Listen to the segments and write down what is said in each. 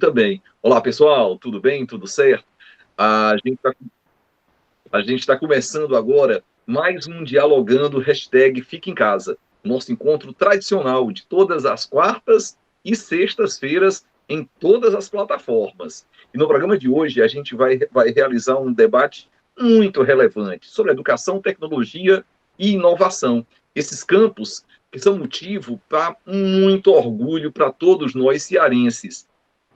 também. Olá, pessoal, tudo bem? Tudo certo? A gente está começando agora mais um Dialogando, Fique em Casa, nosso encontro tradicional de todas as quartas e sextas-feiras em todas as plataformas. E no programa de hoje a gente vai realizar um debate muito relevante sobre educação, tecnologia e inovação. Esses campos que são motivo para muito orgulho para todos nós cearenses,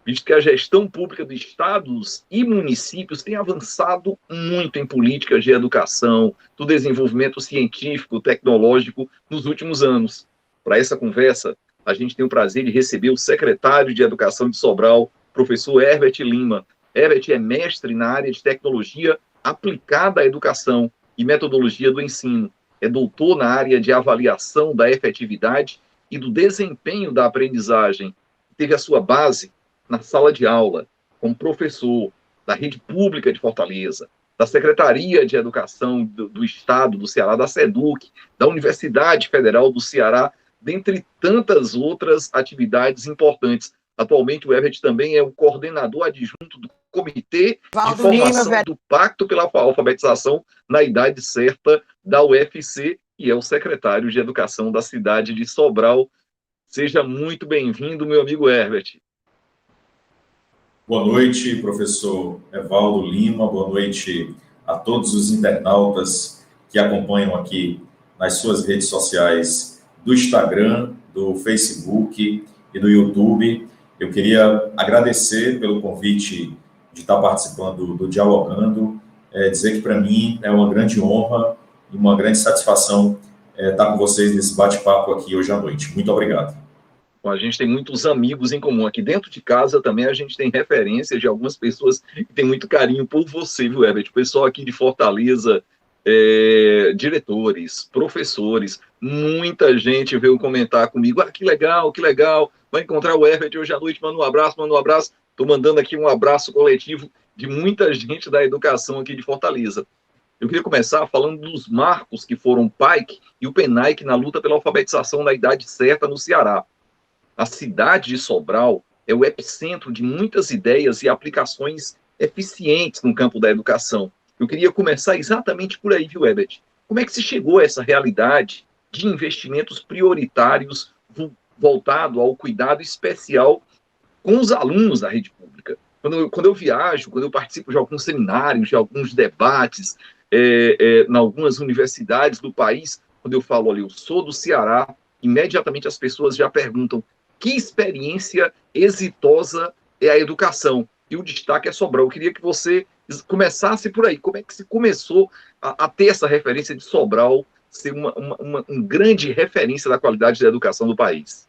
visto que a gestão pública de estados e municípios tem avançado muito em políticas de educação, do desenvolvimento científico, tecnológico nos últimos anos. Para essa conversa, a gente tem o prazer de receber o secretário de Educação de Sobral, professor Herbert Lima. Herbert é mestre na área de tecnologia aplicada à educação e metodologia do ensino. É doutor na área de avaliação da efetividade e do desempenho da aprendizagem. Teve a sua base na sala de aula, como professor da rede pública de Fortaleza, da Secretaria de Educação do Estado do Ceará, da SEDUC, da Universidade Federal do Ceará, dentre tantas outras atividades importantes. Atualmente, o Herbert também é o coordenador adjunto do Comitê de Formação do Pacto pela Alfabetização na Idade Certa da UFC e é o secretário de Educação da cidade de Sobral. Seja muito bem-vindo, meu amigo Herbert. Boa noite, professor Evaldo Lima. Boa noite a todos os internautas que acompanham aqui nas suas redes sociais do Instagram, do Facebook e do YouTube. Eu queria agradecer pelo convite de estar participando do Dialogando, dizer que para mim é uma grande honra e uma grande satisfação estar com vocês nesse bate-papo aqui hoje à noite. Muito obrigado. A gente tem muitos amigos em comum. Aqui dentro de casa também a gente tem referências de algumas pessoas que têm muito carinho por você, viu, Herbert? O pessoal aqui de Fortaleza, diretores, professores, muita gente veio comentar comigo. Ah, que legal, vai encontrar o Herbert hoje à noite, manda um abraço. Estou mandando aqui um abraço coletivo de muita gente da educação aqui de Fortaleza. Eu queria começar falando dos marcos que foram o PAIC e o PENAIC na luta pela alfabetização na idade certa no Ceará. A cidade de Sobral é o epicentro de muitas ideias e aplicações eficientes no campo da educação. Eu queria começar exatamente por aí, viu, Herbert? Como é que se chegou a essa realidade de investimentos prioritários voltado ao cuidado especial com os alunos da rede pública? Quando eu viajo, quando eu participo de alguns seminários, de alguns debates, em algumas universidades do país, quando eu falo, olha, eu sou do Ceará, imediatamente as pessoas já perguntam: que experiência exitosa é a educação? E o destaque é Sobral. Eu queria que você começasse por aí. Como é que se começou a ter essa referência de Sobral ser uma grande referência da qualidade da educação do país?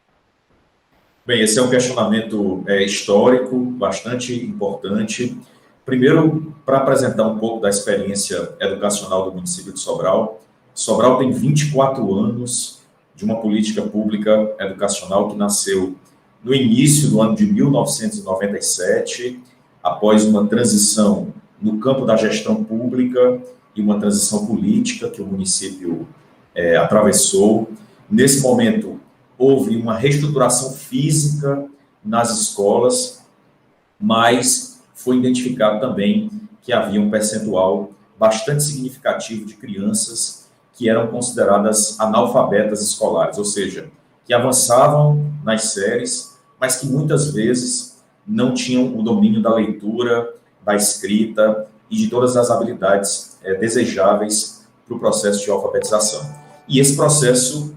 Bem, esse é um questionamento histórico, bastante importante. Primeiro, para apresentar um pouco da experiência educacional do município de Sobral. Sobral tem 24 anos de uma política pública educacional que nasceu no início do ano de 1997, após uma transição no campo da gestão pública e uma transição política que o município atravessou. Nesse momento, houve uma reestruturação física nas escolas, mas foi identificado também que havia um percentual bastante significativo de crianças que eram consideradas analfabetas escolares, ou seja, que avançavam nas séries, mas que muitas vezes não tinham o domínio da leitura, da escrita e de todas as habilidades desejáveis para o processo de alfabetização. E esse processo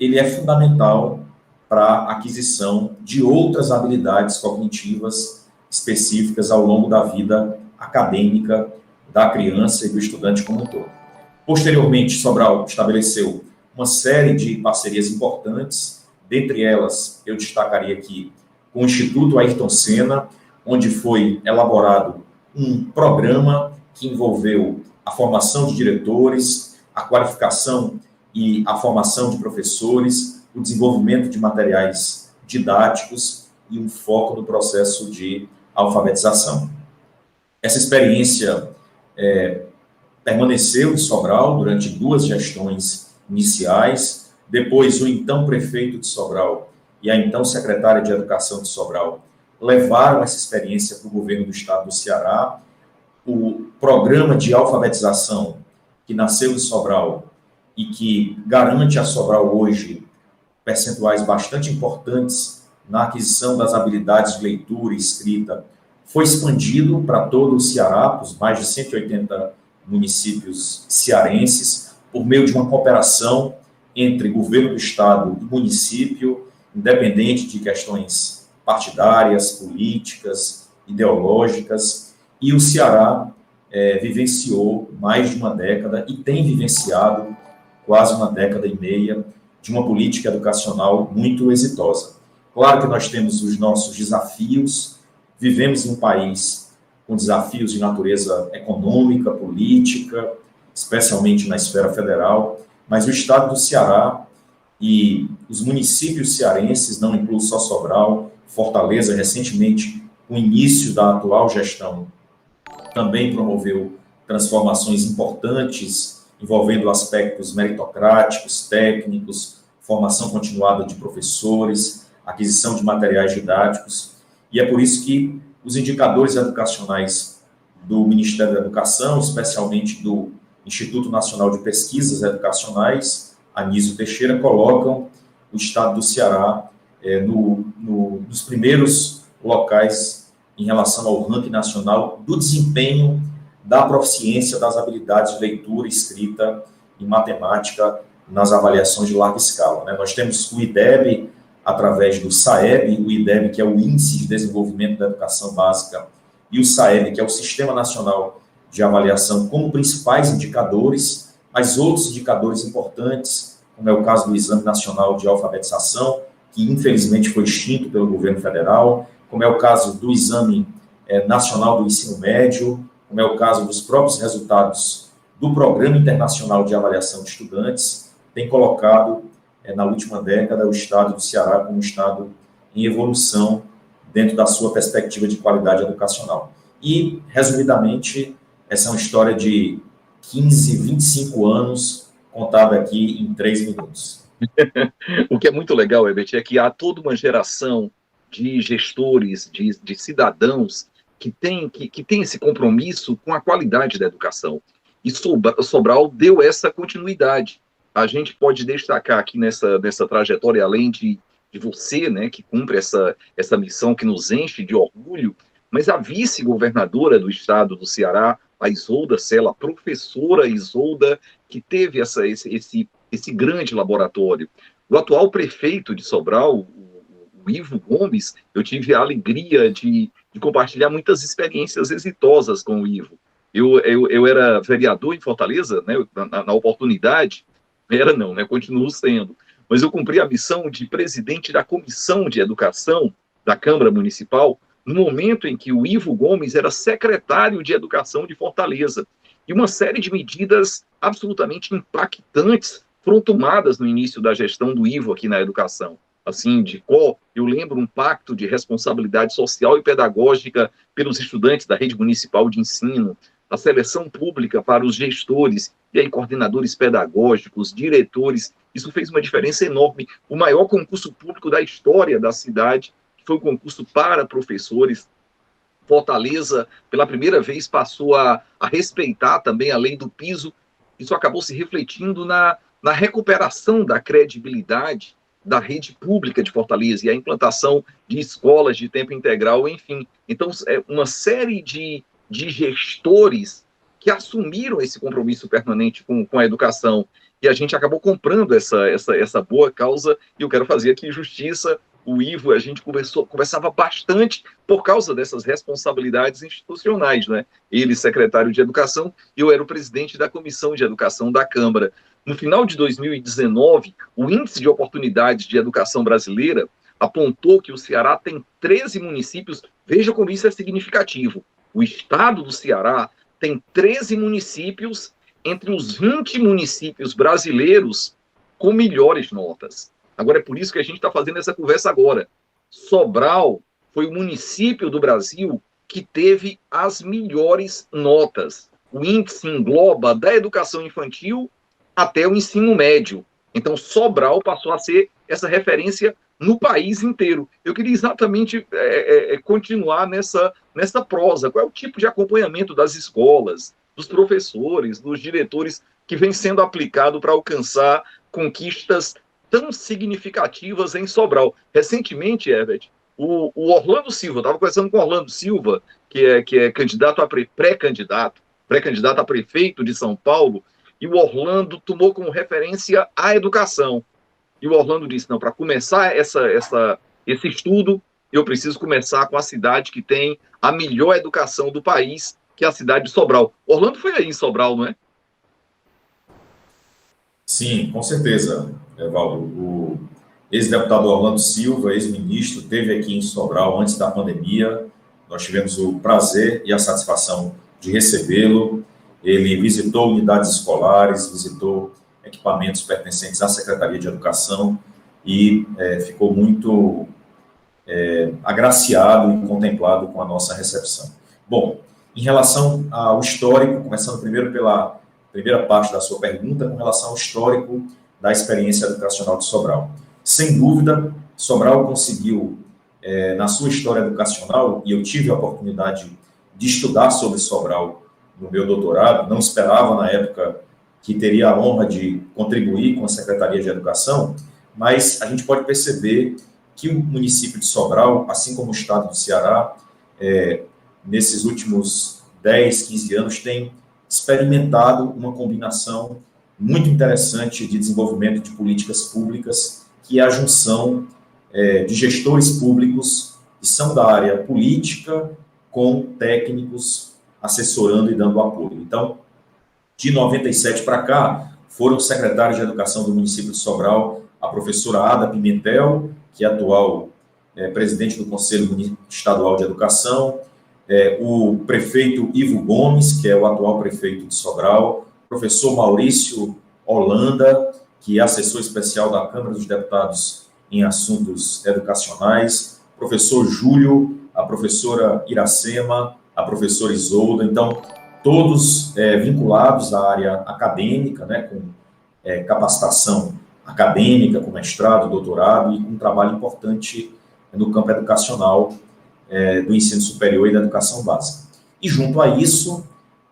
ele é fundamental para a aquisição de outras habilidades cognitivas específicas ao longo da vida acadêmica da criança e do estudante como um todo. Posteriormente, Sobral estabeleceu uma série de parcerias importantes, dentre elas eu destacaria aqui com o Instituto Ayrton Senna, onde foi elaborado um programa que envolveu a formação de diretores, a qualificação e a formação de professores, o desenvolvimento de materiais didáticos e um foco no processo de alfabetização. Essa experiência permaneceu em Sobral durante 2 gestões iniciais. Depois, o então prefeito de Sobral e a então secretária de Educação de Sobral levaram essa experiência para o governo do estado do Ceará. O programa de alfabetização que nasceu em Sobral e que garante a Sobral hoje percentuais bastante importantes na aquisição das habilidades de leitura e escrita, foi expandido para todo o Ceará, para os mais de 180 municípios cearenses, por meio de uma cooperação entre governo do estado e município, independente de questões partidárias, políticas, ideológicas, e o Ceará vivenciou mais de uma década e tem vivenciado quase uma década e meia de uma política educacional muito exitosa. Claro que nós temos os nossos desafios, vivemos em um país com desafios de natureza econômica, política, especialmente na esfera federal, mas o estado do Ceará e os municípios cearenses, não incluo só Sobral, Fortaleza, recentemente, com o início da atual gestão, também promoveu transformações importantes envolvendo aspectos meritocráticos, técnicos, formação continuada de professores, aquisição de materiais didáticos, e é por isso que os indicadores educacionais do Ministério da Educação, especialmente do Instituto Nacional de Pesquisas Educacionais, Anísio Teixeira, colocam o estado do Ceará nos primeiros locais em relação ao ranking nacional do desempenho da proficiência das habilidades de leitura, escrita e matemática nas avaliações de larga escala, né? Nós temos o IDEB, através do SAEB, o IDEB, que é o Índice de Desenvolvimento da Educação Básica, e o SAEB, que é o Sistema Nacional de Avaliação, como principais indicadores, mas outros indicadores importantes, como é o caso do Exame Nacional de Alfabetização, que infelizmente foi extinto pelo governo federal, como é o caso do Exame Nacional do Ensino Médio, como é o caso dos próprios resultados do Programa Internacional de Avaliação de Estudantes, tem colocado, na última década, o estado do Ceará como um estado em evolução dentro da sua perspectiva de qualidade educacional. E, resumidamente, essa é uma história de 15, 25 anos, contada aqui em 3 minutos. O que é muito legal, Herbert, é que há toda uma geração de gestores, de cidadãos que tem esse compromisso com a qualidade da educação. E Sobral deu essa continuidade. A gente pode destacar aqui nessa trajetória, além de você, né, que cumpre essa missão que nos enche de orgulho, mas a vice-governadora do estado do Ceará, a Isolda Sela, professora Isolda, que teve esse grande laboratório. O atual prefeito de Sobral, o Ivo Gomes, eu tive a alegria de compartilhar muitas experiências exitosas com o Ivo. Eu era vereador em Fortaleza, né, na oportunidade, continuo sendo, mas eu cumpri a missão de presidente da Comissão de Educação da Câmara Municipal, no momento em que o Ivo Gomes era secretário de Educação de Fortaleza. E uma série de medidas absolutamente impactantes foram tomadas no início da gestão do Ivo aqui na educação. Assim, eu lembro um pacto de responsabilidade social e pedagógica pelos estudantes da rede municipal de ensino, a seleção pública para os gestores, e aí coordenadores pedagógicos, diretores. Isso fez uma diferença enorme. O maior concurso público da história da cidade, que foi o concurso para professores. Fortaleza, pela primeira vez, passou a respeitar também a lei do piso. Isso acabou se refletindo na recuperação da credibilidade da rede pública de Fortaleza e a implantação de escolas de tempo integral, enfim. Então, é uma série de gestores que assumiram esse compromisso permanente com a educação, e a gente acabou comprando essa boa causa, e eu quero fazer aqui justiça. O Ivo, a gente conversava bastante por causa dessas responsabilidades institucionais, né? Ele, secretário de Educação, e eu era o presidente da Comissão de Educação da Câmara. No final de 2019, o Índice de Oportunidades de Educação Brasileira apontou que o Ceará tem 13 municípios, veja como isso é significativo. O estado do Ceará tem 13 municípios entre os 20 municípios brasileiros com melhores notas. Agora, é por isso que a gente está fazendo essa conversa agora. Sobral foi o município do Brasil que teve as melhores notas. O índice engloba da educação infantil até o ensino médio. Então, Sobral passou a ser essa referência no país inteiro. Eu queria exatamente continuar nessa prosa. Qual é o tipo de acompanhamento das escolas, dos professores, dos diretores que vem sendo aplicado para alcançar conquistas tão significativas em Sobral? Recentemente, Herbert, o Orlando Silva, estava conversando com o Orlando Silva, que é candidato a pré-candidato a prefeito de São Paulo, e o Orlando tomou como referência a educação. E o Orlando disse, não, para começar esse estudo, eu preciso começar com a cidade que tem a melhor educação do país, que é a cidade de Sobral. Orlando foi aí em Sobral, não é? Sim, com certeza, Evaldo. O ex-deputado Orlando Silva, ex-ministro, esteve aqui em Sobral antes da pandemia. Nós tivemos o prazer e a satisfação de recebê-lo. Ele visitou unidades escolares, visitou equipamentos pertencentes à Secretaria de Educação e ficou muito agraciado e contemplado com a nossa recepção. Bom, em relação ao histórico, começando primeiro pela primeira parte da sua pergunta, com relação ao histórico da experiência educacional de Sobral. Sem dúvida, Sobral conseguiu, na sua história educacional, e eu tive a oportunidade de estudar sobre Sobral no meu doutorado, não esperava na época que teria a honra de contribuir com a Secretaria de Educação, mas a gente pode perceber que o município de Sobral, assim como o estado do Ceará, nesses últimos 10, 15 anos, tem experimentado uma combinação muito interessante de desenvolvimento de políticas públicas, que é a junção de gestores públicos que são da área política com técnicos assessorando e dando apoio. Então, de 97 para cá, foram secretários de Educação do município de Sobral a professora Ada Pimentel, que é atual presidente do Conselho Estadual de Educação, o prefeito Ivo Gomes, que é o atual prefeito de Sobral, o professor Maurício Holanda, que é assessor especial da Câmara dos Deputados em assuntos educacionais, o professor Júlio, a professora Iracema, a professora Isolda. Então, todos vinculados à área acadêmica, né, com capacitação acadêmica, com mestrado, doutorado, e com um trabalho importante no campo educacional do ensino superior e da educação básica. E, junto a isso,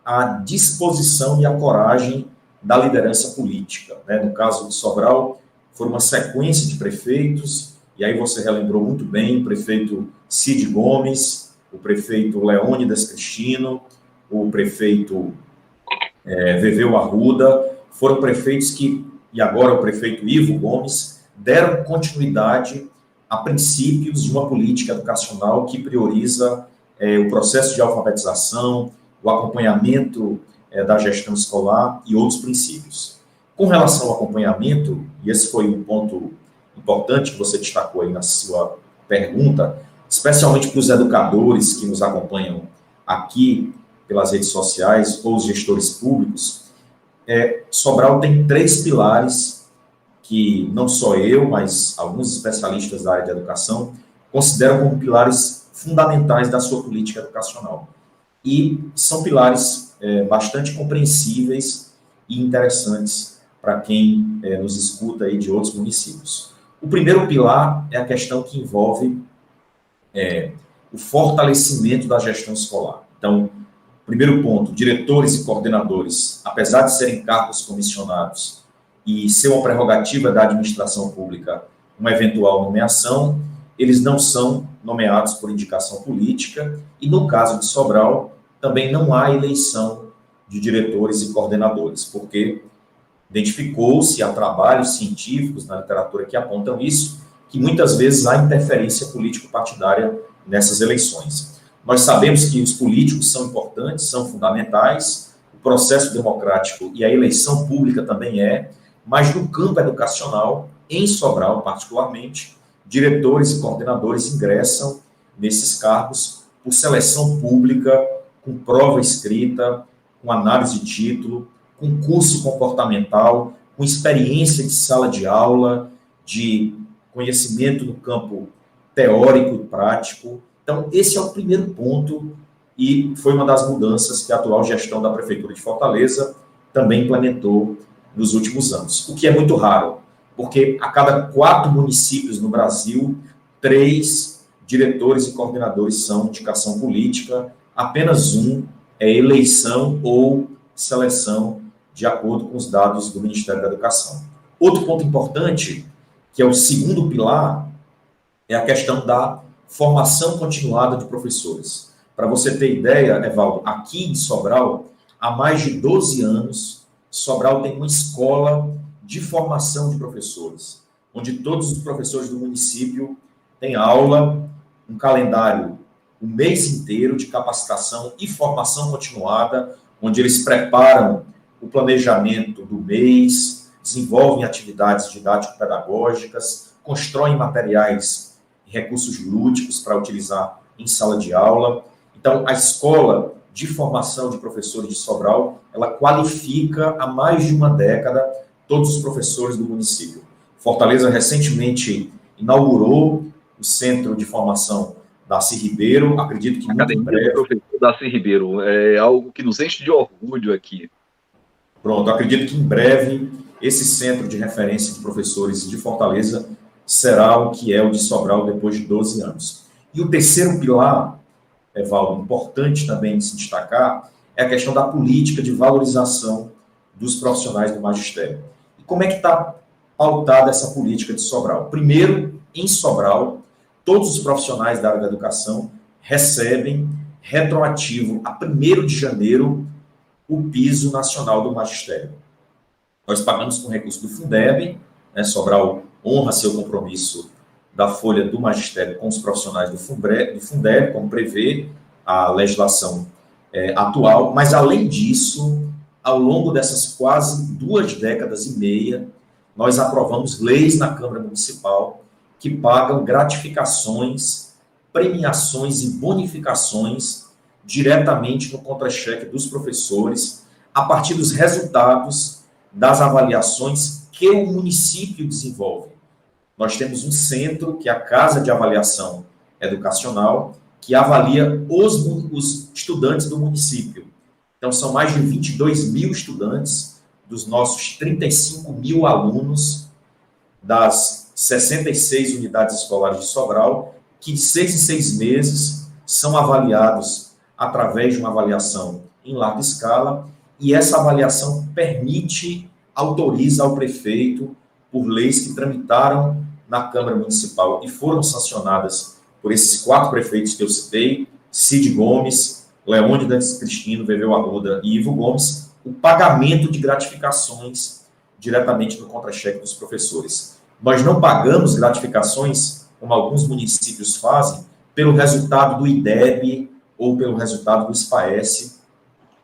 a disposição e a coragem da liderança política. Né? No caso de Sobral, foi uma sequência de prefeitos, e aí você relembrou muito bem o prefeito Cid Gomes, o prefeito Leônidas Cristino, o prefeito Veveu Arruda, foram prefeitos que, e agora o prefeito Ivo Gomes, deram continuidade a princípios de uma política educacional que prioriza o processo de alfabetização, o acompanhamento da gestão escolar e outros princípios. Com relação ao acompanhamento, e esse foi um ponto importante que você destacou aí na sua pergunta, especialmente para os educadores que nos acompanham aqui pelas redes sociais ou os gestores públicos, Sobral tem 3 pilares que não só eu, mas alguns especialistas da área de educação consideram como pilares fundamentais da sua política educacional. E são pilares bastante compreensíveis e interessantes para quem nos escuta aí de outros municípios. O primeiro pilar é a questão que envolve o fortalecimento da gestão escolar. Então, primeiro ponto, diretores e coordenadores, apesar de serem cargos comissionados e ser uma prerrogativa da administração pública uma eventual nomeação, eles não são nomeados por indicação política e, no caso de Sobral, também não há eleição de diretores e coordenadores, porque identificou-se, há trabalhos científicos na literatura que apontam isso, que muitas vezes há interferência político-partidária nessas eleições. Nós sabemos que os políticos são importantes, são fundamentais, o processo democrático e a eleição pública também mas no campo educacional, em Sobral particularmente, diretores e coordenadores ingressam nesses cargos por seleção pública, com prova escrita, com análise de título, com curso comportamental, com experiência de sala de aula, de conhecimento no campo teórico e prático. Então, esse é o primeiro ponto e foi uma das mudanças que a atual gestão da Prefeitura de Fortaleza também implementou nos últimos anos, o que é muito raro, porque a cada 4 municípios no Brasil, 3 diretores e coordenadores são indicação política, apenas um é eleição ou seleção de acordo com os dados do Ministério da Educação. Outro ponto importante, que é o segundo pilar, é a questão da formação continuada de professores. Para você ter ideia, Evaldo, aqui em Sobral, há mais de 12 anos, Sobral tem uma escola de formação de professores, onde todos os professores do município têm aula, um calendário o mês inteiro de capacitação e formação continuada, onde eles preparam o planejamento do mês, desenvolvem atividades didático-pedagógicas, constroem materiais e recursos lúdicos para utilizar em sala de aula. Então, a escola de formação de professores de Sobral, ela qualifica há mais de uma década todos os professores do município. Fortaleza recentemente inaugurou o Centro de Formação Darcy Ribeiro, acredito que muito em breve... Professor Darcy Ribeiro, é algo que nos enche de orgulho aqui. Pronto, acredito que em breve esse centro de referência de professores de Fortaleza será o que é o de Sobral depois de 12 anos. E o terceiro pilar, Evaldo, importante também de se destacar, é a questão da política de valorização dos profissionais do magistério. E como é que está pautada essa política de Sobral? Primeiro, em Sobral, todos os profissionais da área da educação recebem, retroativo a 1º de janeiro, o piso nacional do magistério. Nós pagamos com recurso do Fundeb, né, Sobral honra seu compromisso da folha do magistério com os profissionais do Fundeb, como prevê a legislação atual, mas além disso, ao longo dessas quase 2 décadas e meia, nós aprovamos leis na Câmara Municipal que pagam gratificações, premiações e bonificações diretamente no contra-cheque dos professores, a partir dos resultados das avaliações que o município desenvolve. Nós temos um centro, que é a Casa de Avaliação Educacional, que avalia os estudantes do município. Então, são mais de 22 mil estudantes dos nossos 35 mil alunos das 66 unidades escolares de Sobral, que de 6 em 6 meses são avaliados através de uma avaliação em larga escala, e essa avaliação autoriza ao prefeito, por leis que tramitaram na Câmara Municipal e foram sancionadas por esses 4 prefeitos que eu citei, Cid Gomes, Leônidas Cristino, Veveu Arruda e Ivo Gomes, o pagamento de gratificações diretamente no contra-cheque dos professores. Nós não pagamos gratificações, como alguns municípios fazem, pelo resultado do IDEB ou pelo resultado do SPAES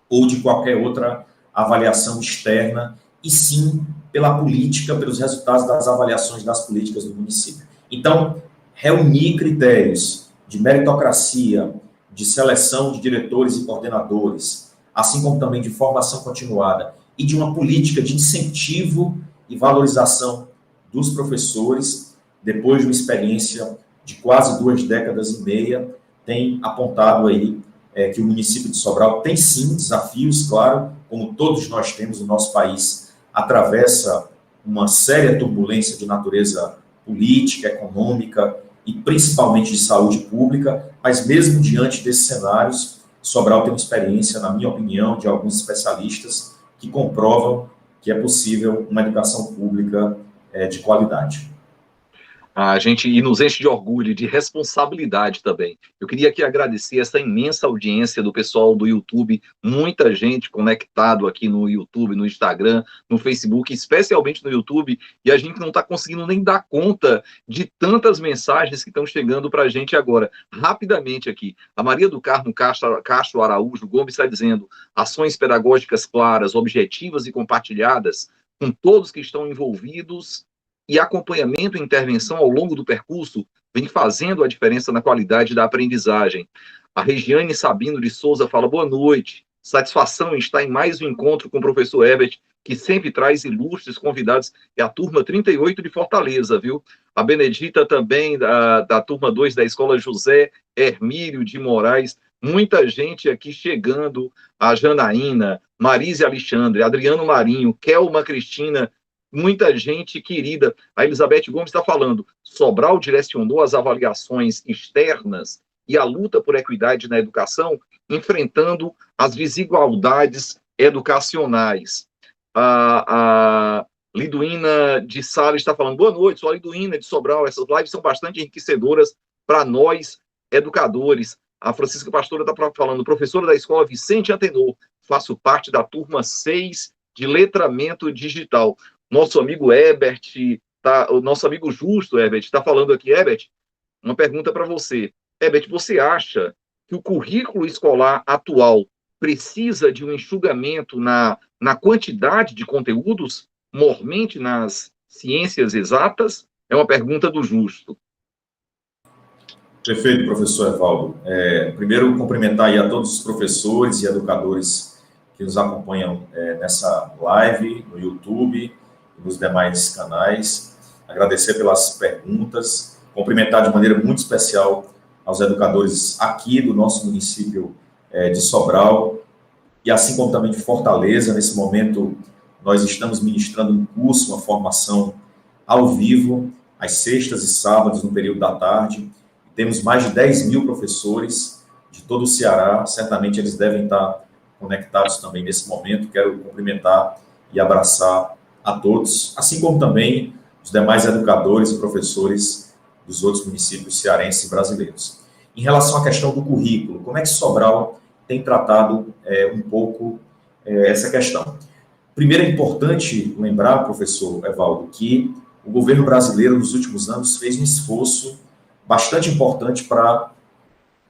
ou de qualquer outra avaliação externa, e sim pela política, pelos resultados das avaliações das políticas do município. Então, reunir critérios de meritocracia, de seleção de diretores e coordenadores, assim como também de formação continuada e de uma política de incentivo e valorização dos professores, depois de uma experiência de quase 2 décadas e meia, tem apontado aí que o município de Sobral tem sim desafios, claro, como todos nós temos no nosso país, atravessa uma séria turbulência de natureza política, econômica e principalmente de saúde pública, mas mesmo diante desses cenários, Sobral tem uma experiência, na minha opinião, de alguns especialistas que comprovam que é possível uma educação pública de qualidade. A gente nos enche de orgulho, de responsabilidade também. Eu queria aqui agradecer essa imensa audiência do pessoal do YouTube, muita gente conectado aqui no YouTube, no Instagram, no Facebook, especialmente no YouTube, e a gente não está conseguindo nem dar conta de tantas mensagens que estão chegando para a gente agora. Rapidamente aqui, a Maria do Carmo Castro Araújo Gomes está dizendo: ações pedagógicas claras, objetivas e compartilhadas com todos que estão envolvidos e acompanhamento e intervenção ao longo do percurso vem fazendo a diferença na qualidade da aprendizagem. A Regiane Sabino de Souza fala: boa noite, satisfação em estar em mais um encontro com o professor Herbert, que sempre traz ilustres convidados, é a turma 38 de Fortaleza, viu? A Benedita também, da turma 2 da Escola José Hermílio de Moraes, muita gente aqui chegando, a Janaína, Marise Alexandre, Adriano Marinho, Kelma Cristina, muita gente querida. A Elizabeth Gomes está falando, Sobral direcionou as avaliações externas e a luta por equidade na educação, enfrentando as desigualdades educacionais. A Liduína de Sales está falando, boa noite, sou a Liduína de Sobral, essas lives são bastante enriquecedoras para nós, educadores. A Francisca Pastora está falando, professora da escola Vicente Antenor, faço parte da turma 6 de letramento digital. Nosso amigo Herbert, o nosso amigo Justo, Herbert, está falando aqui. Herbert, uma pergunta para você. Herbert, você acha que o currículo escolar atual precisa de um enxugamento na quantidade de conteúdos, mormente nas ciências exatas? É uma pergunta do Justo. Perfeito, professor Evaldo. Primeiro, cumprimentar aí a todos os professores e educadores que nos acompanham nessa live, no YouTube e nos demais canais. Agradecer pelas perguntas, cumprimentar de maneira muito especial aos educadores aqui do nosso município de Sobral, e assim como também de Fortaleza. Nesse momento, nós estamos ministrando um curso, uma formação ao vivo, às sextas e sábados, no período da tarde. Temos mais de 10 mil professores de todo o Ceará, certamente eles devem estar conectados também nesse momento. Quero cumprimentar e abraçar a todos, assim como também os demais educadores e professores dos outros municípios cearenses e brasileiros. Em relação à questão do currículo, como é que Sobral tem tratado um pouco essa questão? Primeiro, é importante lembrar, professor Evaldo, que o governo brasileiro, nos últimos anos, fez um esforço bastante importante para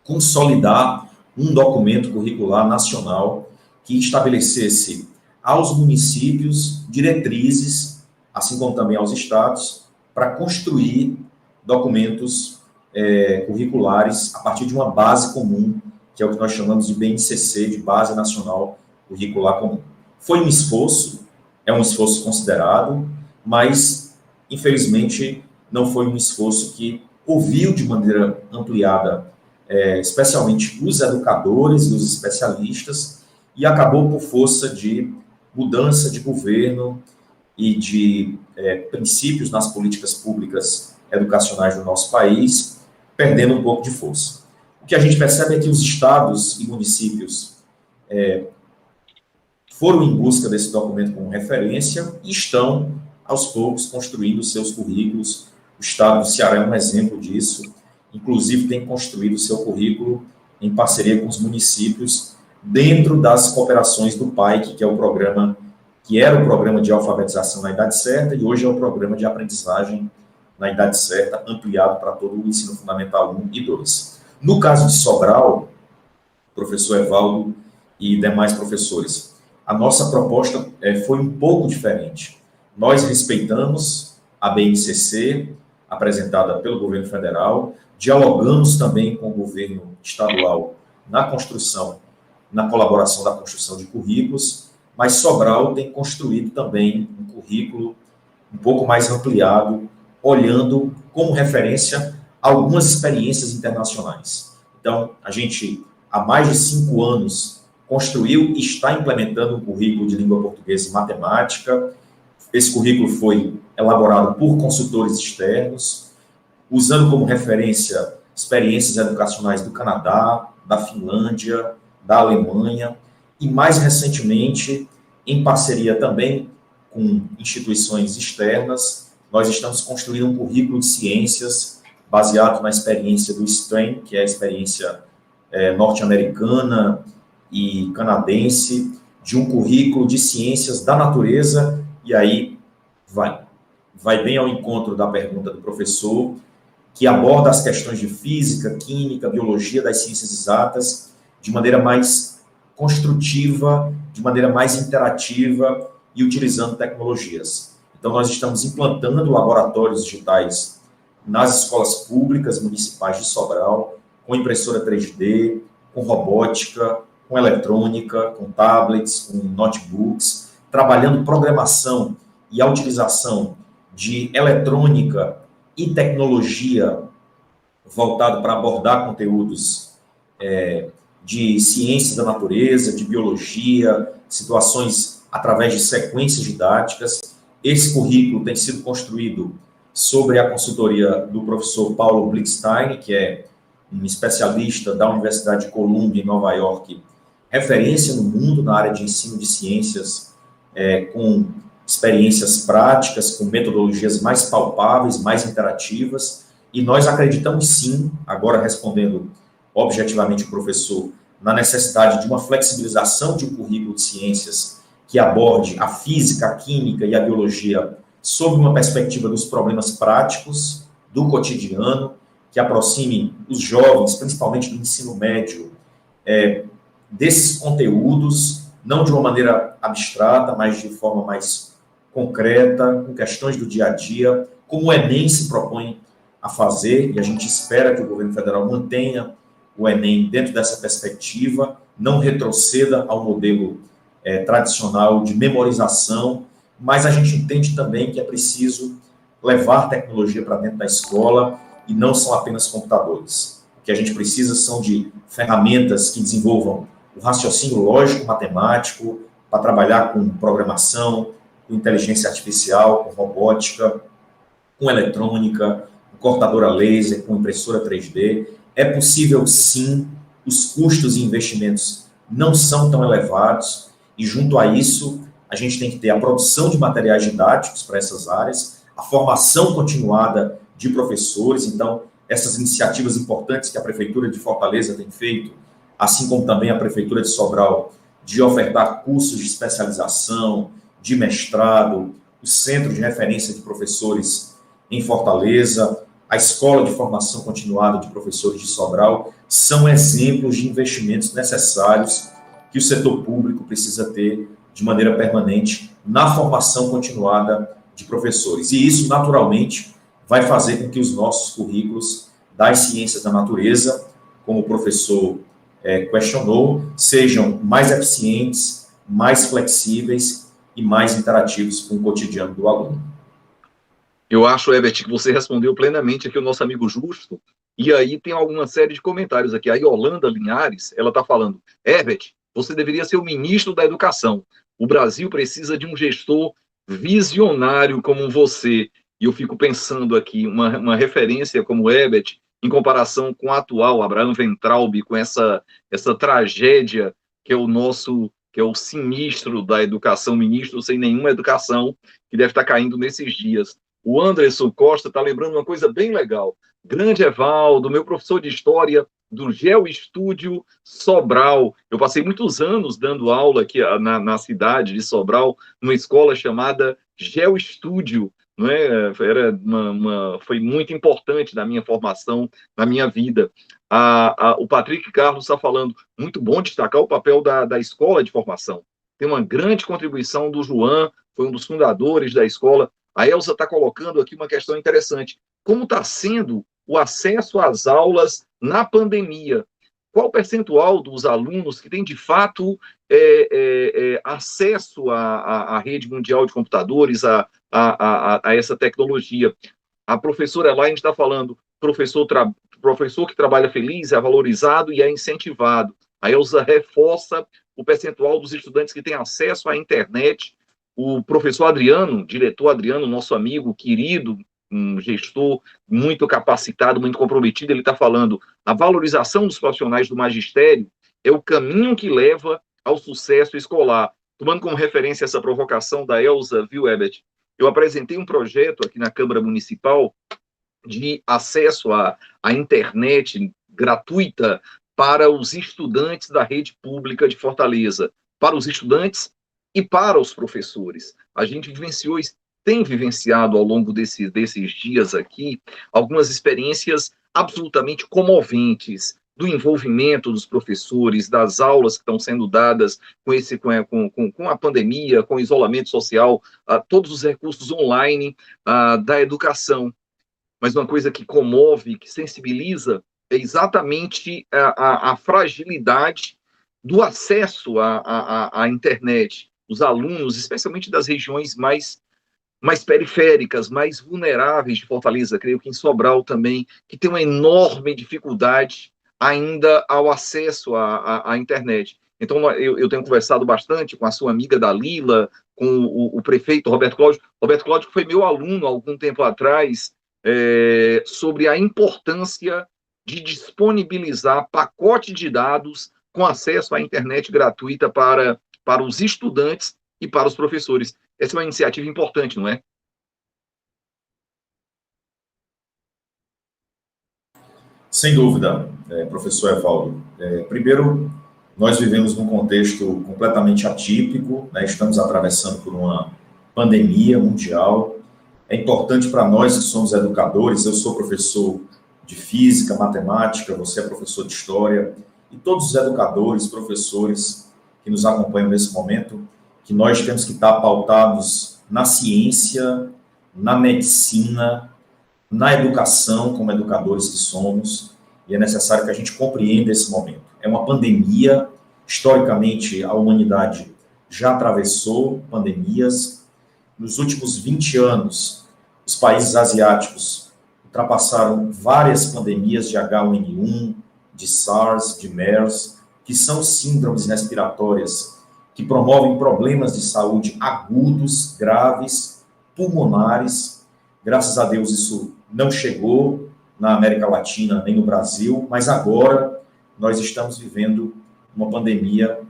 consolidar um documento curricular nacional que estabelecesse aos municípios diretrizes, assim como também aos estados, para construir documentos curriculares a partir de uma base comum, que é o que nós chamamos de BNCC, de Base Nacional Curricular Comum. Foi um esforço, é um esforço considerado, mas, infelizmente, não foi um esforço que ouviu de maneira ampliada, especialmente os educadores e os especialistas, e acabou por força de mudança de governo e de princípios nas políticas públicas educacionais do nosso país, perdendo um pouco de força. O que a gente percebe é que os estados e municípios foram em busca desse documento como referência e estão, aos poucos, construindo seus currículos. O estado do Ceará é um exemplo disso, inclusive tem construído o seu currículo em parceria com os municípios, dentro das cooperações do PAIC, que é o programa, que era o programa de alfabetização na idade certa, e hoje é o programa de aprendizagem na idade certa, ampliado para todo o ensino fundamental 1 e 2. No caso de Sobral, professor Evaldo e demais professores, a nossa proposta foi um pouco diferente. Nós respeitamos a BNCC, apresentada pelo governo federal, dialogamos também com o governo estadual na construção, na colaboração da construção de currículos, mas Sobral tem construído também um currículo um pouco mais ampliado, olhando como referência algumas experiências internacionais. Então, a gente, há mais de 5 anos, construiu e está implementando um currículo de língua portuguesa e matemática. Esse currículo foi elaborado por consultores externos, usando como referência experiências educacionais do Canadá, da Finlândia, da Alemanha, e mais recentemente, em parceria também com instituições externas, nós estamos construindo um currículo de ciências baseado na experiência do STEM, que é a experiência norte-americana e canadense, de um currículo de ciências da natureza, e aí vai bem ao encontro da pergunta do professor, que aborda as questões de física, química, biologia, das ciências exatas, de maneira mais construtiva, de maneira mais interativa e utilizando tecnologias. Então, nós estamos implantando laboratórios digitais nas escolas públicas municipais de Sobral, com impressora 3D, com robótica, com eletrônica, com tablets, com notebooks, trabalhando programação e a utilização de eletrônica e tecnologia voltado para abordar conteúdos de ciências da natureza, de biologia, situações através de sequências didáticas. Esse currículo tem sido construído sobre a consultoria do professor Paulo Blickstein, que é um especialista da Universidade de Columbia, em Nova York, referência no mundo na área de ensino de ciências, com experiências práticas, com metodologias mais palpáveis, mais interativas, e nós acreditamos sim, agora respondendo objetivamente o professor, na necessidade de uma flexibilização de um currículo de ciências que aborde a física, a química e a biologia sob uma perspectiva dos problemas práticos, do cotidiano, que aproxime os jovens, principalmente do ensino médio, desses conteúdos, não de uma maneira abstrata, mas de forma mais concreta, com questões do dia a dia, como o Enem se propõe a fazer, e a gente espera que o governo federal mantenha o Enem dentro dessa perspectiva, não retroceda ao modelo tradicional de memorização, mas a gente entende também que é preciso levar tecnologia para dentro da escola e não são apenas computadores. O que a gente precisa são de ferramentas que desenvolvam o raciocínio lógico, matemático, para trabalhar com programação, com inteligência artificial, com robótica, com eletrônica, com cortadora laser, com impressora 3D. É possível, sim, os custos e investimentos não são tão elevados, e junto a isso, a gente tem que ter a produção de materiais didáticos para essas áreas, a formação continuada de professores. Então, essas iniciativas importantes que a Prefeitura de Fortaleza tem feito, assim como também a Prefeitura de Sobral, de ofertar cursos de especialização, de mestrado, o Centro de Referência de Professores em Fortaleza, a Escola de Formação Continuada de Professores de Sobral, são exemplos de investimentos necessários que o setor público precisa ter de maneira permanente na formação continuada de professores. E isso, naturalmente, vai fazer com que os nossos currículos das ciências da natureza, como o professor questionou, sejam mais eficientes, mais flexíveis e mais interativos com o cotidiano do aluno. Eu acho, Herbert, que você respondeu plenamente aqui o nosso amigo Justo, e aí tem alguma série de comentários aqui. A Yolanda Linhares, ela está falando, Herbert, você deveria ser o ministro da Educação. O Brasil precisa de um gestor visionário como você. E eu fico pensando aqui, uma referência como Herbert, em comparação com o atual Abraham Weintraub, com essa tragédia que é o sinistro da educação, ministro sem nenhuma educação, que deve estar caindo nesses dias. O Anderson Costa está lembrando uma coisa bem legal. Grande Evaldo, meu professor de História do GeoEstúdio Sobral. Eu passei muitos anos dando aula aqui na cidade de Sobral, numa escola chamada GeoEstúdio. Não é? Foi muito importante na minha formação, na minha vida. O Patrick Carlos está falando, muito bom destacar o papel da escola de formação. Tem uma grande contribuição do João, foi um dos fundadores da escola. A Elza está colocando aqui uma questão interessante. Como está sendo o acesso às aulas na pandemia? Qual o percentual dos alunos que tem, de fato, acesso à rede mundial de computadores, a essa tecnologia? A professora Elaine está falando, professor que trabalha feliz é valorizado e é incentivado. A Elza reforça o percentual dos estudantes que têm acesso à internet. O professor Adriano, diretor Adriano, nosso amigo querido, um gestor muito capacitado, muito comprometido, ele está falando, a valorização dos profissionais do magistério é o caminho que leva ao sucesso escolar. Tomando como referência essa provocação da Elza, viu, Herbert? Eu apresentei um projeto aqui na Câmara Municipal de acesso à internet gratuita para os estudantes da rede pública de Fortaleza, para os estudantes e para os professores. A gente tem vivenciado ao longo desses dias aqui algumas experiências absolutamente comoventes do envolvimento dos professores, das aulas que estão sendo dadas com a pandemia, com o isolamento social, todos os recursos online da educação. Mas uma coisa que comove, que sensibiliza, é exatamente a fragilidade do acesso à internet. Os alunos, especialmente das regiões mais periféricas, mais vulneráveis de Fortaleza, creio que em Sobral também, que tem uma enorme dificuldade ainda ao acesso à internet. Então, eu tenho conversado bastante com a sua amiga Dalila, com o prefeito Roberto Cláudio. Roberto Cláudio foi meu aluno há algum tempo atrás, sobre a importância de disponibilizar pacote de dados com acesso à internet gratuita para os estudantes e para os professores. Essa é uma iniciativa importante, não é? Sem dúvida, professor Evaldo. Primeiro, nós vivemos num contexto completamente atípico, né? Estamos atravessando por uma pandemia mundial. É importante para nós que somos educadores, eu sou professor de física, matemática, você é professor de história, e todos os educadores, professores que nos acompanham nesse momento, que nós temos que estar pautados na ciência, na medicina, na educação, como educadores que somos, e é necessário que a gente compreenda esse momento. É uma pandemia, historicamente a humanidade já atravessou pandemias. Nos últimos 20 anos, os países asiáticos ultrapassaram várias pandemias de H1N1, de SARS, de MERS, que são síndromes respiratórias que promovem problemas de saúde agudos, graves, pulmonares. Graças a Deus isso não chegou na América Latina nem no Brasil, mas agora nós estamos vivendo uma pandemia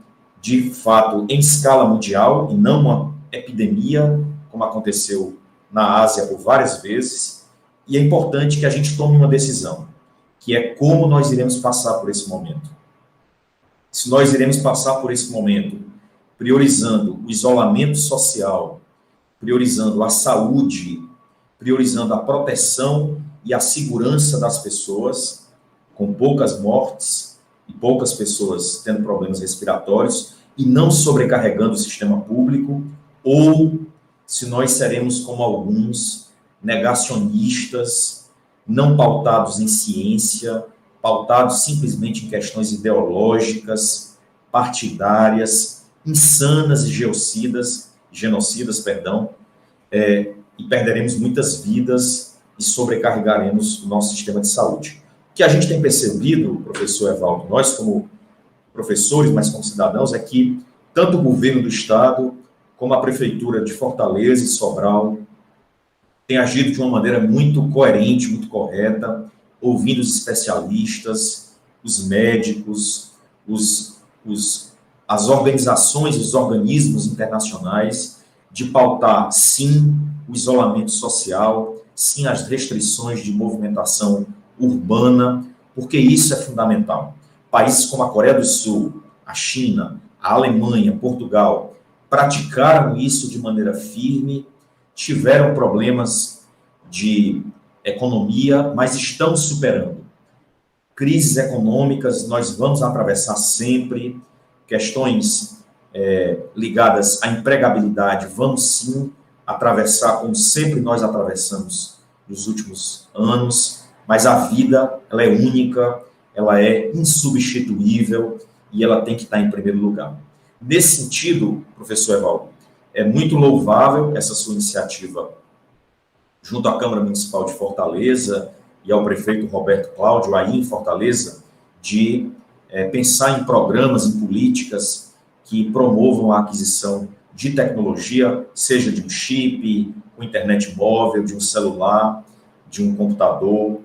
de fato em escala mundial e não uma epidemia, como aconteceu na Ásia por várias vezes, e é importante que a gente tome uma decisão, que é como nós iremos passar por esse momento. Se nós iremos passar por esse momento priorizando o isolamento social, priorizando a saúde, priorizando a proteção e a segurança das pessoas, com poucas mortes e poucas pessoas tendo problemas respiratórios, e não sobrecarregando o sistema público, ou se nós seremos como alguns negacionistas, não pautados em ciência, pautados simplesmente em questões ideológicas, partidárias, insanas e genocidas, e perderemos muitas vidas e sobrecarregaremos o nosso sistema de saúde. O que a gente tem percebido, professor Evaldo, nós como professores, mas como cidadãos, é que tanto o governo do Estado como a Prefeitura de Fortaleza e Sobral tem agido de uma maneira muito coerente, muito correta, ouvindo os especialistas, os médicos, as organizações, os organismos internacionais, de pautar, sim, o isolamento social, sim, as restrições de movimentação urbana, porque isso é fundamental. Países como a Coreia do Sul, a China, a Alemanha, Portugal, praticaram isso de maneira firme, tiveram problemas de economia, mas estão superando. Crises econômicas nós vamos atravessar sempre, questões ligadas à empregabilidade vamos sim atravessar, como sempre nós atravessamos nos últimos anos, mas a vida, ela é única, ela é insubstituível e ela tem que estar em primeiro lugar. Nesse sentido, professor Evaldo, é muito louvável essa sua iniciativa junto à Câmara Municipal de Fortaleza e ao prefeito Roberto Cláudio, aí em Fortaleza, de pensar em programas, em políticas que promovam a aquisição de tecnologia, seja de um chip, com internet móvel, de um celular, de um computador.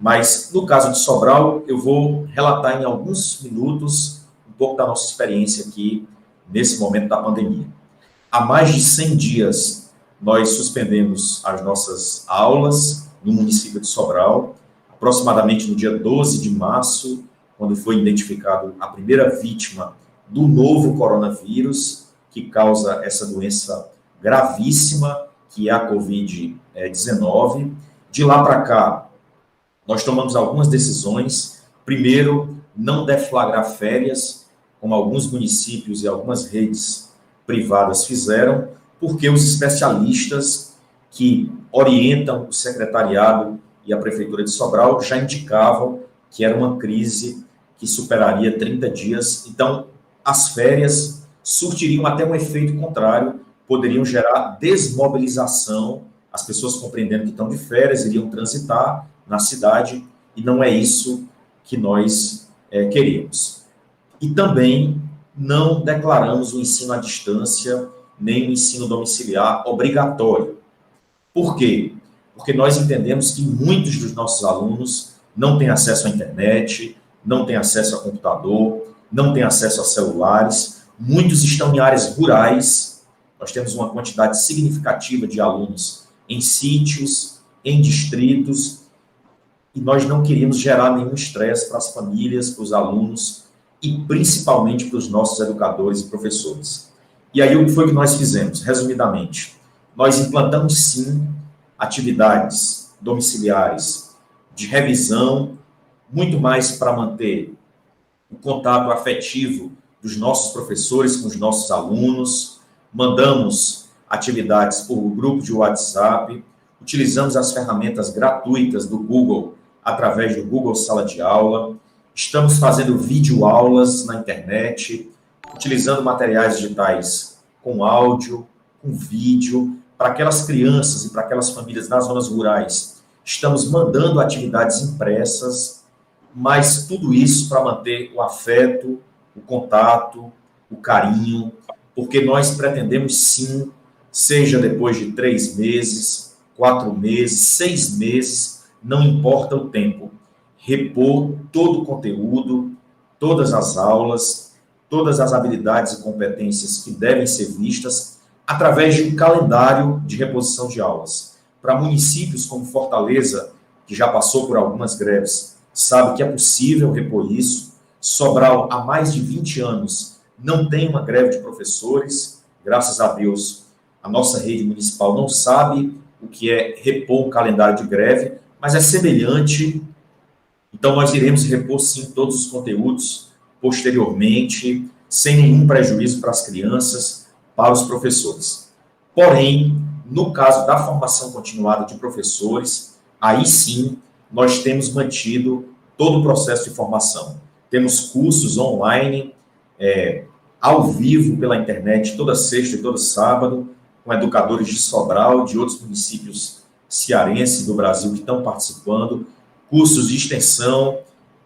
Mas, no caso de Sobral, eu vou relatar em alguns minutos um pouco da nossa experiência aqui, nesse momento da pandemia. Há mais de 100 dias, nós suspendemos as nossas aulas no município de Sobral, aproximadamente no dia 12 de março, quando foi identificado a primeira vítima do novo coronavírus, que causa essa doença gravíssima, que é a Covid-19. De lá para cá, nós tomamos algumas decisões. Primeiro, não deflagrar férias, como alguns municípios e algumas redes privadas fizeram, porque os especialistas que orientam o secretariado e a Prefeitura de Sobral já indicavam que era uma crise que superaria 30 dias. Então, as férias surtiriam até um efeito contrário, poderiam gerar desmobilização, as pessoas compreendendo que estão de férias, iriam transitar na cidade, e não é isso que nós queremos. E também não declaramos o ensino à distância nem o ensino domiciliar obrigatório. Por quê? Porque nós entendemos que muitos dos nossos alunos não têm acesso à internet, não têm acesso a computador, não têm acesso a celulares, muitos estão em áreas rurais, nós temos uma quantidade significativa de alunos em sítios, em distritos, e nós não queríamos gerar nenhum estresse para as famílias, para os alunos e principalmente para os nossos educadores e professores. E aí o que foi que nós fizemos? Resumidamente, nós implantamos sim atividades domiciliares de revisão, muito mais para manter o contato afetivo dos nossos professores com os nossos alunos, mandamos atividades por grupo de WhatsApp, utilizamos as ferramentas gratuitas do Google através do Google Sala de Aula, estamos fazendo videoaulas na internet, utilizando materiais digitais com áudio, com vídeo, para aquelas crianças e para aquelas famílias nas zonas rurais. Estamos mandando atividades impressas, mas tudo isso para manter o afeto, o contato, o carinho, porque nós pretendemos sim, seja depois de 3 meses, 4 meses, 6 meses, não importa o tempo, repor todo o conteúdo, todas as aulas, todas as habilidades e competências que devem ser vistas através de um calendário de reposição de aulas. Para municípios como Fortaleza, que já passou por algumas greves, sabe que é possível repor isso. Sobral, há mais de 20 anos, não tem uma greve de professores. Graças a Deus, a nossa rede municipal não sabe o que é repor um calendário de greve, mas é semelhante. Então, nós iremos repor, sim, todos os conteúdos posteriormente, sem nenhum prejuízo para as crianças, para os professores. Porém, no caso da formação continuada de professores, aí sim, nós temos mantido todo o processo de formação. Temos cursos online, ao vivo pela internet, toda sexta e todo sábado, com educadores de Sobral, de outros municípios cearenses do Brasil que estão participando, cursos de extensão,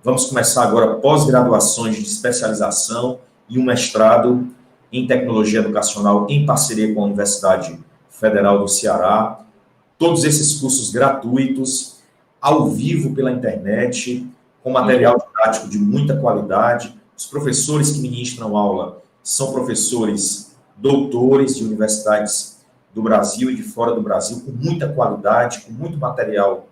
vamos começar agora pós-graduações de especialização e um mestrado em tecnologia educacional em parceria com a Universidade Federal do Ceará, todos esses cursos gratuitos, ao vivo pela internet, com material didático de muita qualidade. Os professores que ministram aula são professores doutores de universidades do Brasil e de fora do Brasil, com muita qualidade, com muito material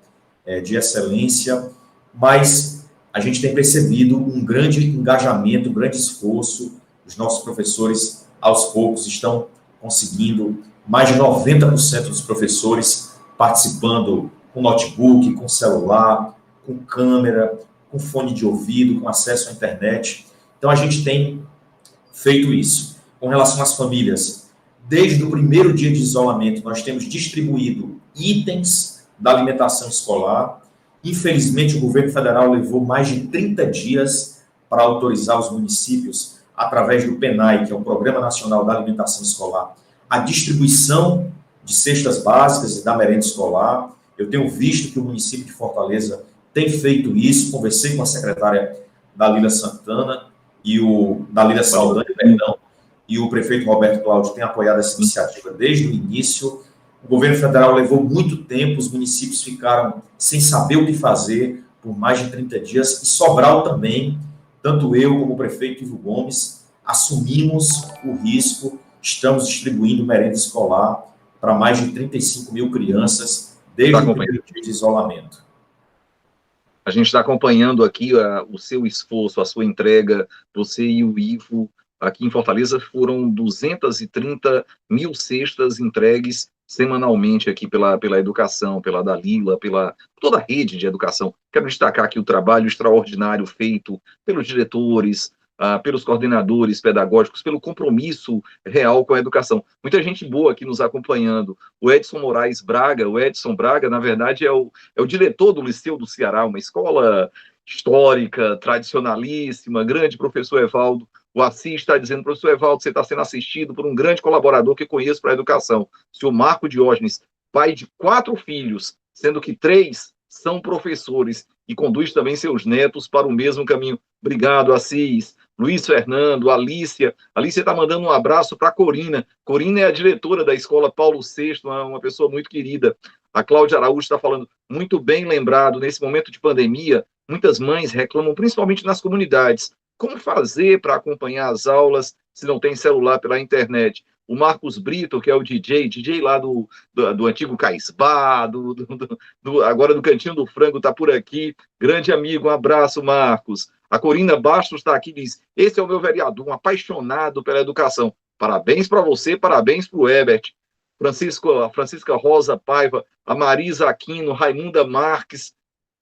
de excelência, mas a gente tem percebido um grande engajamento, um grande esforço. Os nossos professores, aos poucos, estão conseguindo, mais de 90% dos professores participando com notebook, com celular, com câmera, com fone de ouvido, com acesso à internet. Então, a gente tem feito isso. Com relação às famílias, desde o primeiro dia de isolamento, nós temos distribuído itens da alimentação escolar. Infelizmente, o governo federal levou mais de 30 dias para autorizar os municípios, através do PNAE, que é o Programa Nacional da Alimentação Escolar, a distribuição de cestas básicas e da merenda escolar. Eu tenho visto que o município de Fortaleza tem feito isso. Conversei com a secretária Dalila Santana Dalila Saldanha, perdão, e o prefeito Roberto Cláudio tem apoiado essa iniciativa desde o início. O governo federal levou muito tempo, os municípios ficaram sem saber o que fazer por mais de 30 dias, e Sobral também, tanto eu como o prefeito Ivo Gomes, assumimos o risco, estamos distribuindo merenda escolar para mais de 35 mil crianças desde o primeiro dia de isolamento. A gente está acompanhando aqui o seu esforço, a sua entrega, você e o Ivo. Aqui em Fortaleza foram 230 mil cestas entregues semanalmente aqui pela educação, pela Dalila, pela toda a rede de educação. Quero destacar aqui o trabalho extraordinário feito pelos diretores, pelos coordenadores pedagógicos, pelo compromisso real com a educação. Muita gente boa aqui nos acompanhando. O Edson Moraes Braga, o Edson Braga, na verdade, é o diretor do Liceu do Ceará, uma escola histórica, tradicionalíssima, grande professor Evaldo. O Assis está dizendo, professor Evaldo, você está sendo assistido por um grande colaborador que conheço para a educação, o senhor Marco Diógenes, pai de 4 filhos, sendo que 3 são professores, e conduz também seus netos para o mesmo caminho. Obrigado, Assis. Luiz Fernando, Alicia está mandando um abraço para a Corina. Corina é a diretora da Escola Paulo VI, uma pessoa muito querida. A Cláudia Araújo está falando, muito bem lembrado, nesse momento de pandemia, muitas mães reclamam, principalmente nas comunidades, como fazer para acompanhar as aulas se não tem celular pela internet. O Marcos Brito, que é o DJ lá do antigo Caisbá, agora do Cantinho do Frango, está por aqui. Grande amigo, um abraço, Marcos. A Corina Bastos está aqui e diz, esse é o meu vereador, um apaixonado pela educação. Parabéns para você, parabéns para o Herbert. A Francisca Rosa Paiva, a Marisa Aquino, Raimunda Marques,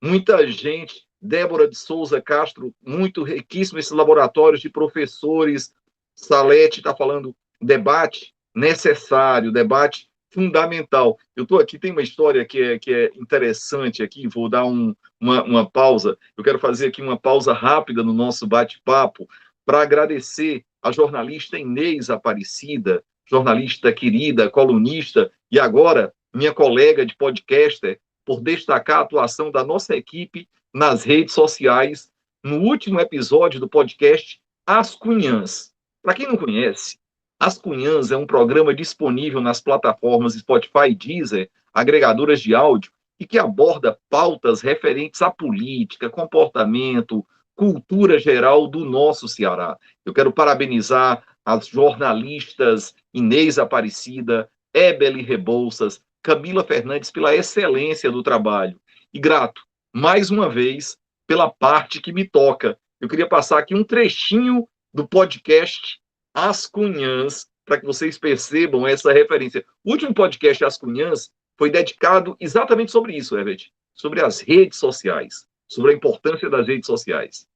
muita gente, Débora de Souza Castro, muito riquíssimo esses laboratórios de professores. Salete está falando, debate necessário, debate fundamental. Eu estou aqui, tem uma história que é interessante aqui, vou dar uma pausa. Eu quero fazer aqui uma pausa rápida no nosso bate-papo para agradecer a jornalista Inês Aparecida, jornalista querida, colunista, e agora minha colega de podcaster, por destacar a atuação da nossa equipe nas redes sociais, no último episódio do podcast As Cunhãs. Para quem não conhece, As Cunhãs é um programa disponível nas plataformas Spotify e Deezer, agregadoras de áudio, e que aborda pautas referentes à política, comportamento, cultura geral do nosso Ceará. Eu quero parabenizar as jornalistas Inês Aparecida, Ebeli Rebouças, Camila Fernandes pela excelência do trabalho. E grato, mais uma vez, pela parte que me toca. Eu queria passar aqui um trechinho do podcast As Cunhãs, para que vocês percebam essa referência. O último podcast As Cunhãs foi dedicado exatamente sobre isso, Herbert, sobre as redes sociais, sobre a importância das redes sociais.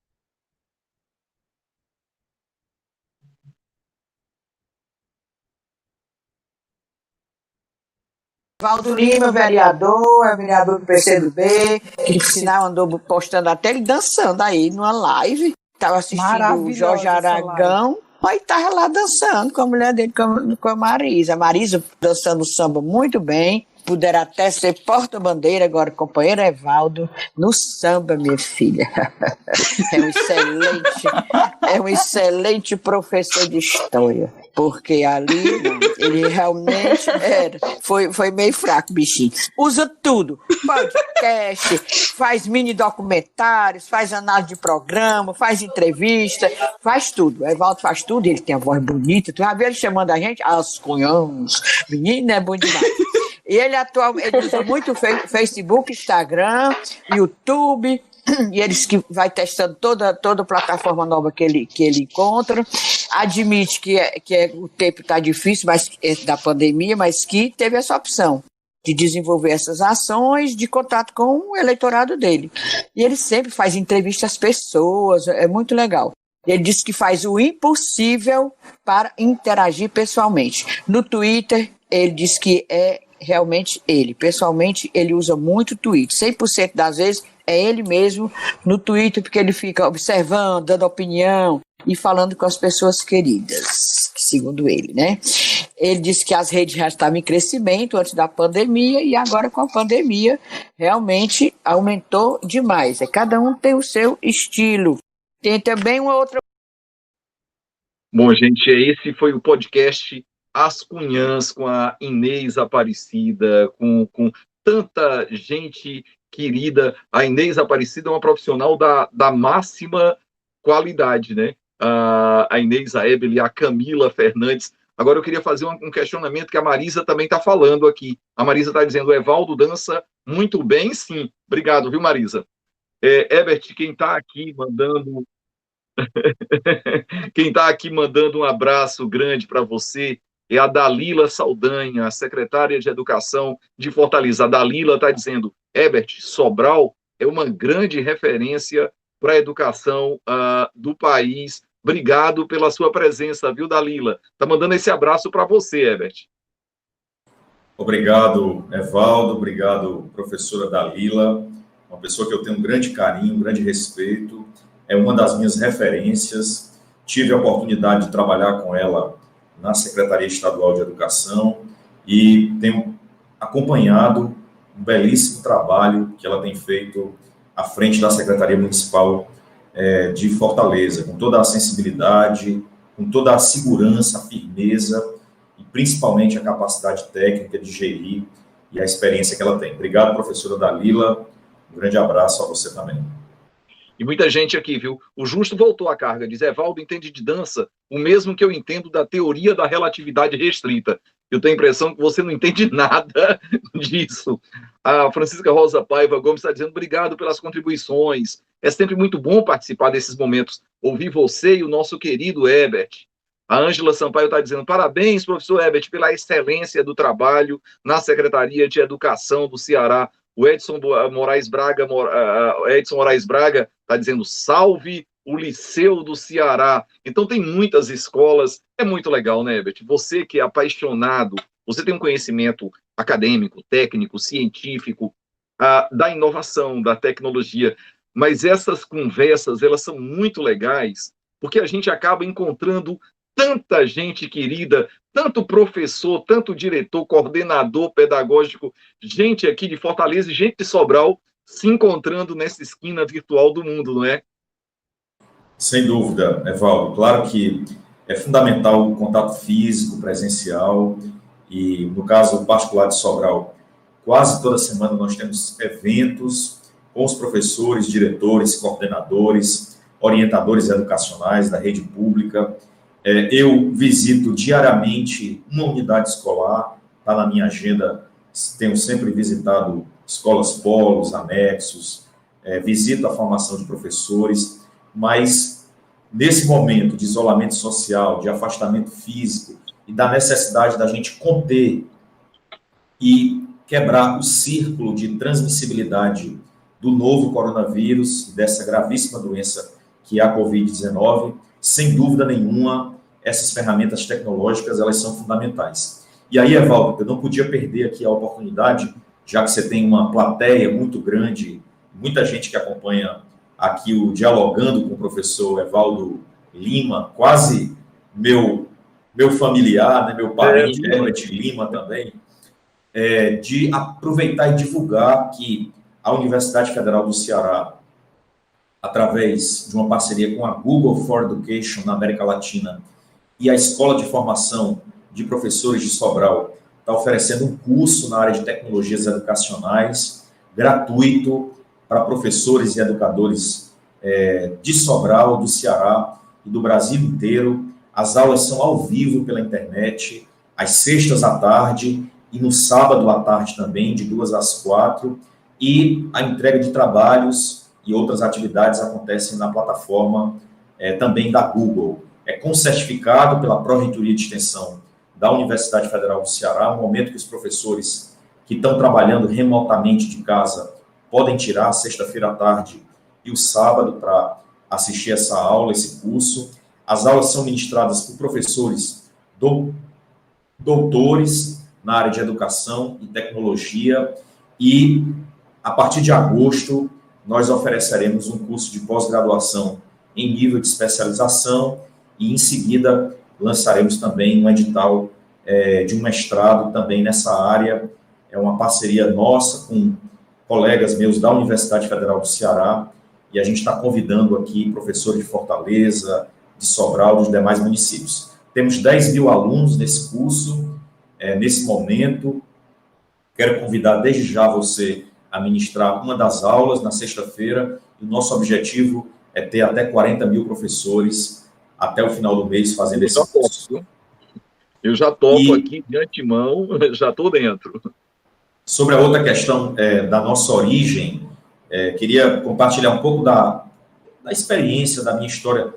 Valdo Lima, vereador do PCdoB, que por sinal andou postando até ele dançando aí numa live. Estava assistindo o Jorge Aragão, aí estava lá dançando com a mulher dele, com a Marisa. A Marisa dançando samba muito bem. Puder até ser porta-bandeira, agora companheiro Evaldo, no samba, minha filha. É um excelente professor de história, porque ali ele realmente foi meio fraco, bichinho. Usa tudo, podcast, faz mini documentários, faz análise de programa, faz entrevista, faz tudo. O Evaldo faz tudo, ele tem a voz bonita, tu já viu ele chamando a gente? As Cunhãs, menino é bom demais. E ele usa muito Facebook, Instagram, YouTube, e ele diz que vai testando toda plataforma nova que ele encontra. Admite que o tempo está difícil da pandemia, mas que teve essa opção de desenvolver essas ações de contato com o eleitorado dele. E ele sempre faz entrevista às pessoas, é muito legal. Ele diz que faz o impossível para interagir pessoalmente. No Twitter, ele diz que realmente pessoalmente, ele usa muito Twitter. 100% das vezes é ele mesmo no Twitter, porque ele fica observando, dando opinião e falando com as pessoas queridas, segundo ele, né? Ele disse que as redes já estavam em crescimento antes da pandemia e agora com a pandemia realmente aumentou demais. Cada um tem o seu estilo. Tem também uma outra... Bom, gente, esse foi o podcast As Cunhãs, com a Inês Aparecida, com tanta gente querida. A Inês Aparecida é uma profissional da máxima qualidade, né? A Inês, a Ebeli, a Camila Fernandes. Agora eu queria fazer um questionamento que a Marisa também está falando aqui. A Marisa está dizendo, o Evaldo dança muito bem, sim. Obrigado, viu, Marisa? Herbert, quem está aqui mandando... Quem está aqui mandando um abraço grande para você é a Dalila Saldanha, a secretária de Educação de Fortaleza. A Dalila está dizendo, Herbert, Sobral é uma grande referência para a educação do país. Obrigado pela sua presença, viu, Dalila? Está mandando esse abraço para você, Herbert. Obrigado, Evaldo. Obrigado, professora Dalila. Uma pessoa que eu tenho um grande carinho, um grande respeito. É uma das minhas referências. Tive a oportunidade de trabalhar com ela na Secretaria Estadual de Educação e tenho acompanhado um belíssimo trabalho que ela tem feito à frente da Secretaria Municipal de Fortaleza, com toda a sensibilidade, com toda a segurança, a firmeza e principalmente a capacidade técnica de gerir e a experiência que ela tem. Obrigado, professora Dalila. Um grande abraço a você também. E muita gente aqui, viu? O Justo voltou à carga, diz: Evaldo entende de dança o mesmo que eu entendo da teoria da relatividade restrita. Eu tenho a impressão que você não entende nada disso. A Francisca Rosa Paiva Gomes está dizendo: obrigado pelas contribuições. É sempre muito bom participar desses momentos. Ouvir você e o nosso querido Herbert. A Ângela Sampaio está dizendo: parabéns, professor Herbert, pela excelência do trabalho na Secretaria de Educação do Ceará. O Edson Moraes Braga está dizendo: salve o Liceu do Ceará. Então tem muitas escolas, é muito legal, né, Herbert? Você que é apaixonado, você tem um conhecimento acadêmico, técnico, científico, da inovação, da tecnologia, mas essas conversas, elas são muito legais, porque a gente acaba encontrando tanta gente querida, tanto professor, tanto diretor, coordenador pedagógico, gente aqui de Fortaleza e gente de Sobral se encontrando nessa esquina virtual do mundo, não é? Sem dúvida, Evaldo. Claro que é fundamental o contato físico, presencial, e no caso particular de Sobral, quase toda semana nós temos eventos com os professores, diretores, coordenadores, orientadores educacionais da rede pública. Eu visito diariamente uma unidade escolar, está na minha agenda, tenho sempre visitado escolas polos, anexos, visito a formação de professores, mas nesse momento de isolamento social, de afastamento físico e da necessidade da gente conter e quebrar o círculo de transmissibilidade do novo coronavírus, dessa gravíssima doença que é a Covid-19, sem dúvida nenhuma, essas ferramentas tecnológicas, elas são fundamentais. E aí, Evaldo, eu não podia perder aqui a oportunidade, já que você tem uma plateia muito grande, muita gente que acompanha aqui o Dialogando com o professor Evaldo Lima, quase meu familiar, né, meu parente, Herbert Lima também, de aproveitar e divulgar que a Universidade Federal do Ceará, através de uma parceria com a Google for Education na América Latina e a Escola de Formação de Professores de Sobral, está oferecendo um curso na área de tecnologias educacionais, gratuito, para professores e educadores de Sobral, do Ceará e do Brasil inteiro. As aulas são ao vivo pela internet, às sextas à tarde e no sábado à tarde também, de 2 às 4, e a entrega de trabalhos e outras atividades acontecem na plataforma também da Google. Com certificado pela Pró-Reitoria de Extensão da Universidade Federal do Ceará, no momento que os professores que estão trabalhando remotamente de casa podem tirar a sexta-feira à tarde e o sábado para assistir essa aula, esse curso. As aulas são ministradas por professores doutores na área de educação e tecnologia, e a partir de agosto nós ofereceremos um curso de pós-graduação em nível de especialização e, em seguida, lançaremos também um edital de um mestrado também nessa área. É uma parceria nossa com colegas meus da Universidade Federal do Ceará, e a gente está convidando aqui professores de Fortaleza, de Sobral, dos demais municípios. Temos 10 mil alunos nesse curso, nesse momento. Quero convidar desde já você a ministrar uma das aulas na sexta-feira. O nosso objetivo é ter até 40 mil professores até o final do mês fazendo esse curso. Eu já topo aqui de antemão, já estou dentro. Sobre a outra questão da nossa origem, queria compartilhar um pouco da experiência, da minha história,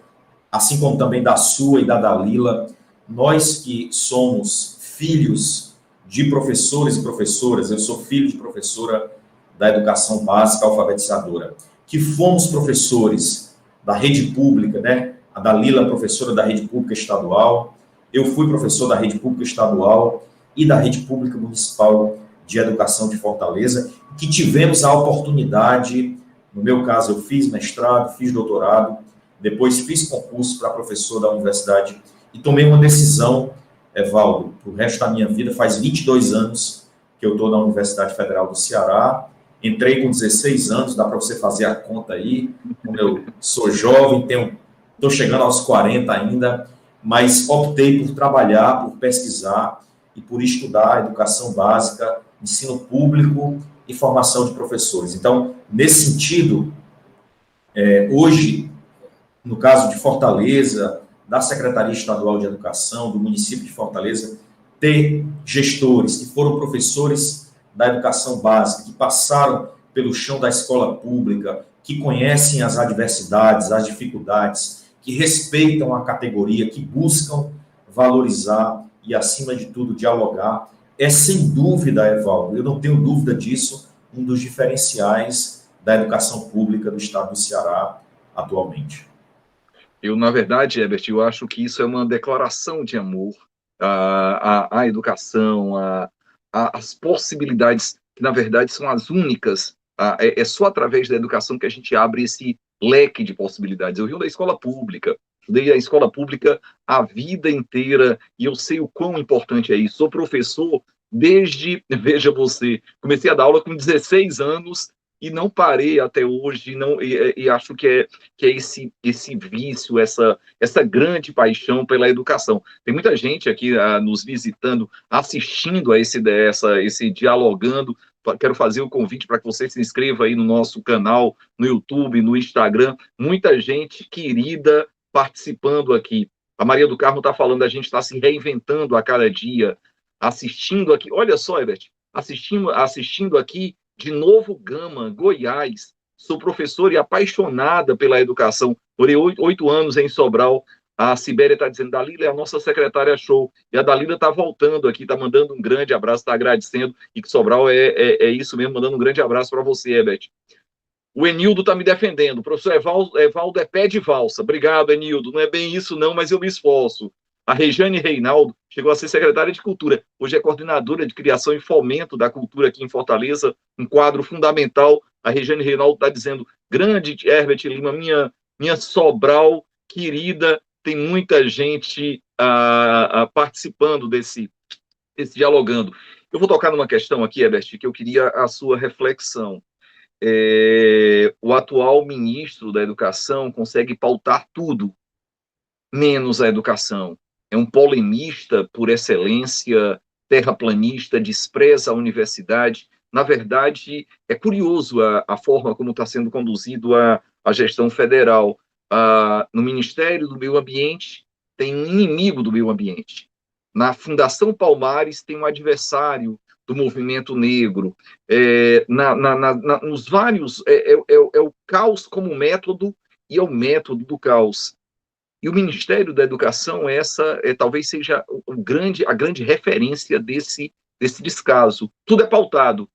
assim como também da sua e da Dalila. Nós que somos filhos de professores e professoras, eu sou filho de professora da educação básica alfabetizadora, que fomos professores da rede pública, né? A Dalila, professora da rede pública estadual, eu fui professor da rede pública estadual e da rede pública municipal de educação de Fortaleza, que tivemos a oportunidade, no meu caso eu fiz mestrado, fiz doutorado, depois fiz concurso para professor da universidade e tomei uma decisão, Evaldo, para o resto da minha vida. Faz 22 anos que eu estou na Universidade Federal do Ceará, entrei com 16 anos, dá para você fazer a conta aí, como eu sou jovem, estou chegando aos 40 ainda, mas optei por trabalhar, por pesquisar e por estudar educação básica, ensino público e formação de professores. Então, nesse sentido, hoje, no caso de Fortaleza, da Secretaria Estadual de Educação, do município de Fortaleza, ter gestores que foram professores da educação básica, que passaram pelo chão da escola pública, que conhecem as adversidades, as dificuldades, que respeitam a categoria, que buscam valorizar e, acima de tudo, dialogar, é sem dúvida, Evaldo, eu não tenho dúvida disso, um dos diferenciais da educação pública do estado do Ceará atualmente. Eu, na verdade, Herbert, eu acho que isso é uma declaração de amor à educação, às possibilidades, que na verdade são as únicas. É só através da educação que a gente abre esse leque de possibilidades. Eu vim da escola pública, estudei a escola pública a vida inteira, e eu sei o quão importante é isso. Sou professor desde, veja você, comecei a dar aula com 16 anos, e não parei até hoje, e acho que é esse vício, essa grande paixão pela educação. Tem muita gente aqui nos visitando, assistindo a esse dialogando. Quero fazer o convite para que você se inscreva aí no nosso canal, no YouTube, no Instagram. Muita gente querida participando aqui. A Maria do Carmo está falando, a gente está se reinventando a cada dia, assistindo aqui. Olha só, Herbert, assistindo aqui de Novo Gama, Goiás. Sou professora e apaixonada pela educação. Morei 8 anos em Sobral. A Sibéria está dizendo, Dalila é a nossa secretária show. E a Dalila está voltando aqui, está mandando um grande abraço, está agradecendo. E que Sobral é isso mesmo, mandando um grande abraço para você, Herbert. O Enildo está me defendendo. O professor Evaldo é pé de valsa. Obrigado, Enildo. Não é bem isso não, mas eu me esforço. A Regiane Reinaldo chegou a ser secretária de Cultura. Hoje é coordenadora de Criação e Fomento da Cultura aqui em Fortaleza, um quadro fundamental. A Regiane Reinaldo está dizendo, grande Herbert Lima, minha Sobral querida, tem muita gente participando desse dialogando. Eu vou tocar numa questão aqui, Herbert, que eu queria a sua reflexão. O atual ministro da Educação consegue pautar tudo, menos a educação. É um polemista por excelência, terraplanista, despreza a universidade. Na verdade, é curioso a forma como está sendo conduzido a gestão federal. No Ministério do Meio Ambiente, tem um inimigo do meio ambiente. Na Fundação Palmares, tem um adversário do movimento negro. Nos vários... É o caos como método, e é o método do caos. E o Ministério da Educação, talvez seja a grande referência desse descaso. Tudo é pautado,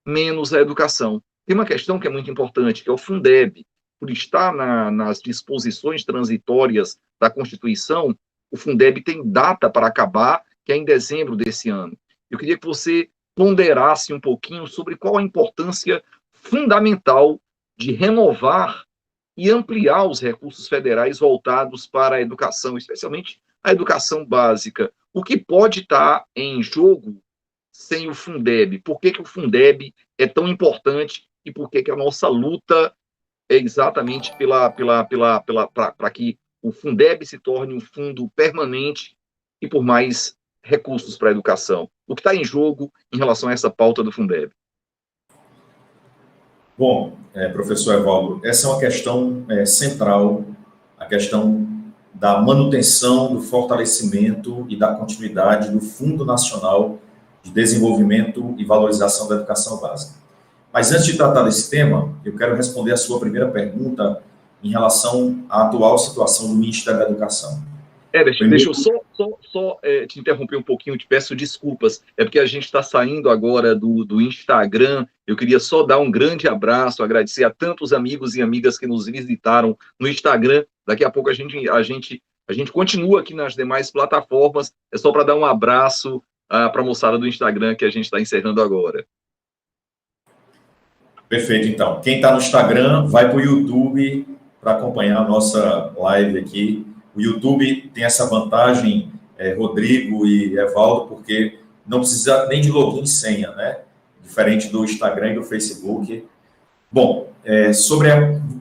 menos a educação. Tem uma questão que é muito importante, que é o Fundeb. Por estar nas disposições transitórias da Constituição, o Fundeb tem data para acabar, que é em dezembro desse ano. Eu queria que você ponderasse um pouquinho sobre qual a importância fundamental de renovar e ampliar os recursos federais voltados para a educação, especialmente a educação básica. O que pode estar em jogo sem o Fundeb? Por que o Fundeb é tão importante e por que a nossa luta é exatamente para que o Fundeb se torne um fundo permanente e por mais recursos para a educação? O que está em jogo em relação a essa pauta do Fundeb? Bom, professor Evaldo, essa é uma questão central, a questão da manutenção, do fortalecimento e da continuidade do Fundo Nacional de Desenvolvimento e Valorização da Educação Básica. Mas antes de tratar desse tema, eu quero responder a sua primeira pergunta em relação à atual situação do Ministério da Educação. Deixa eu só te interromper um pouquinho, te peço desculpas, é porque a gente está saindo agora do Instagram. Eu queria só dar um grande abraço, agradecer a tantos amigos e amigas que nos visitaram no Instagram. Daqui a pouco a gente continua aqui nas demais plataformas, é só para dar um abraço para a moçada do Instagram que a gente está encerrando agora. Perfeito, então. Quem está no Instagram, vai para o YouTube para acompanhar a nossa live aqui. O YouTube tem essa vantagem, Rodrigo e Evaldo, porque não precisa nem de login e senha, né? diferente do Instagram e do Facebook. Bom,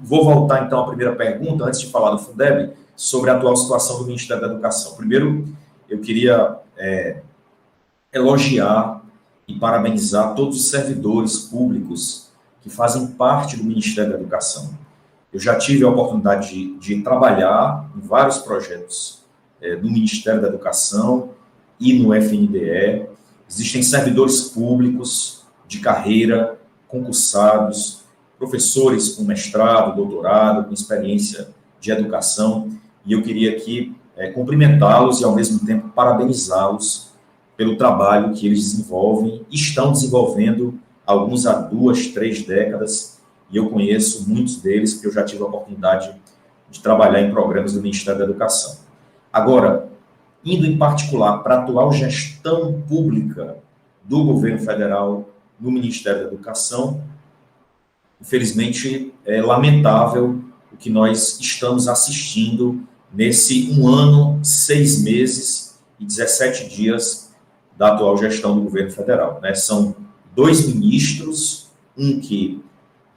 vou voltar então à primeira pergunta, antes de falar do Fundeb, sobre a atual situação do Ministério da Educação. Primeiro, eu queria elogiar e parabenizar todos os servidores públicos que fazem parte do Ministério da Educação. Eu já tive a oportunidade de trabalhar em vários projetos do Ministério da Educação e no FNDE. Existem servidores públicos de carreira, concursados, professores com mestrado, doutorado, com experiência de educação, e eu queria aqui cumprimentá-los e, ao mesmo tempo, parabenizá-los pelo trabalho que eles desenvolvem, estão desenvolvendo, alguns há 2, 3 décadas, e eu conheço muitos deles, porque eu já tive a oportunidade de trabalhar em programas do Ministério da Educação. Agora, indo em particular para a atual gestão pública do governo federal no Ministério da Educação, infelizmente, é lamentável o que nós estamos assistindo nesse 1 ano, 6 meses e 17 dias da atual gestão do governo federal, né? São 2 ministros, um que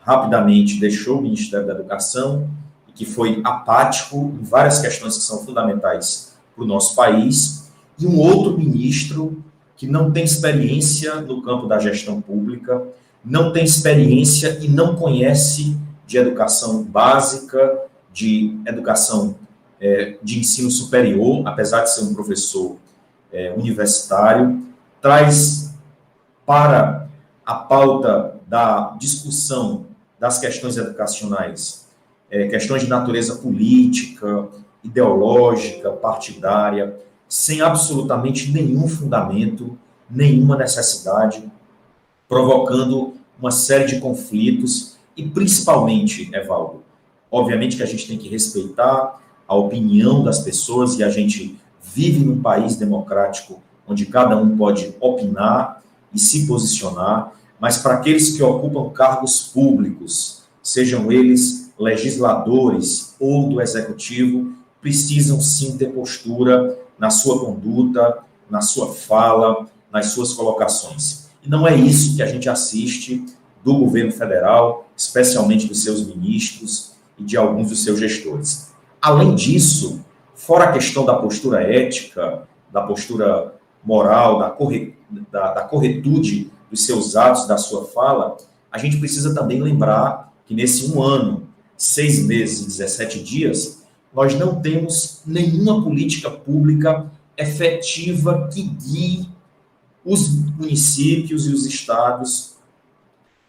rapidamente deixou o Ministério da Educação e que foi apático em várias questões que são fundamentais para o nosso país, e um outro ministro que não tem experiência no campo da gestão pública, não tem experiência e não conhece de educação básica, de educação de ensino superior, apesar de ser um professor universitário, traz para a pauta da discussão das questões educacionais, questões de natureza política, ideológica, partidária, sem absolutamente nenhum fundamento, nenhuma necessidade, provocando uma série de conflitos e, principalmente, Evaldo, obviamente que a gente tem que respeitar a opinião das pessoas e a gente vive num país democrático onde cada um pode opinar e se posicionar, mas para aqueles que ocupam cargos públicos, sejam eles legisladores ou do executivo, precisam sim ter postura na sua conduta, na sua fala, nas suas colocações. E não é isso que a gente assiste do governo federal, especialmente dos seus ministros e de alguns dos seus gestores. Além disso, fora a questão da postura ética, da postura moral, da corretude dos seus atos, da sua fala, a gente precisa também lembrar que nesse 1 ano, 6 meses e 17 dias, nós não temos nenhuma política pública efetiva que guie os municípios e os estados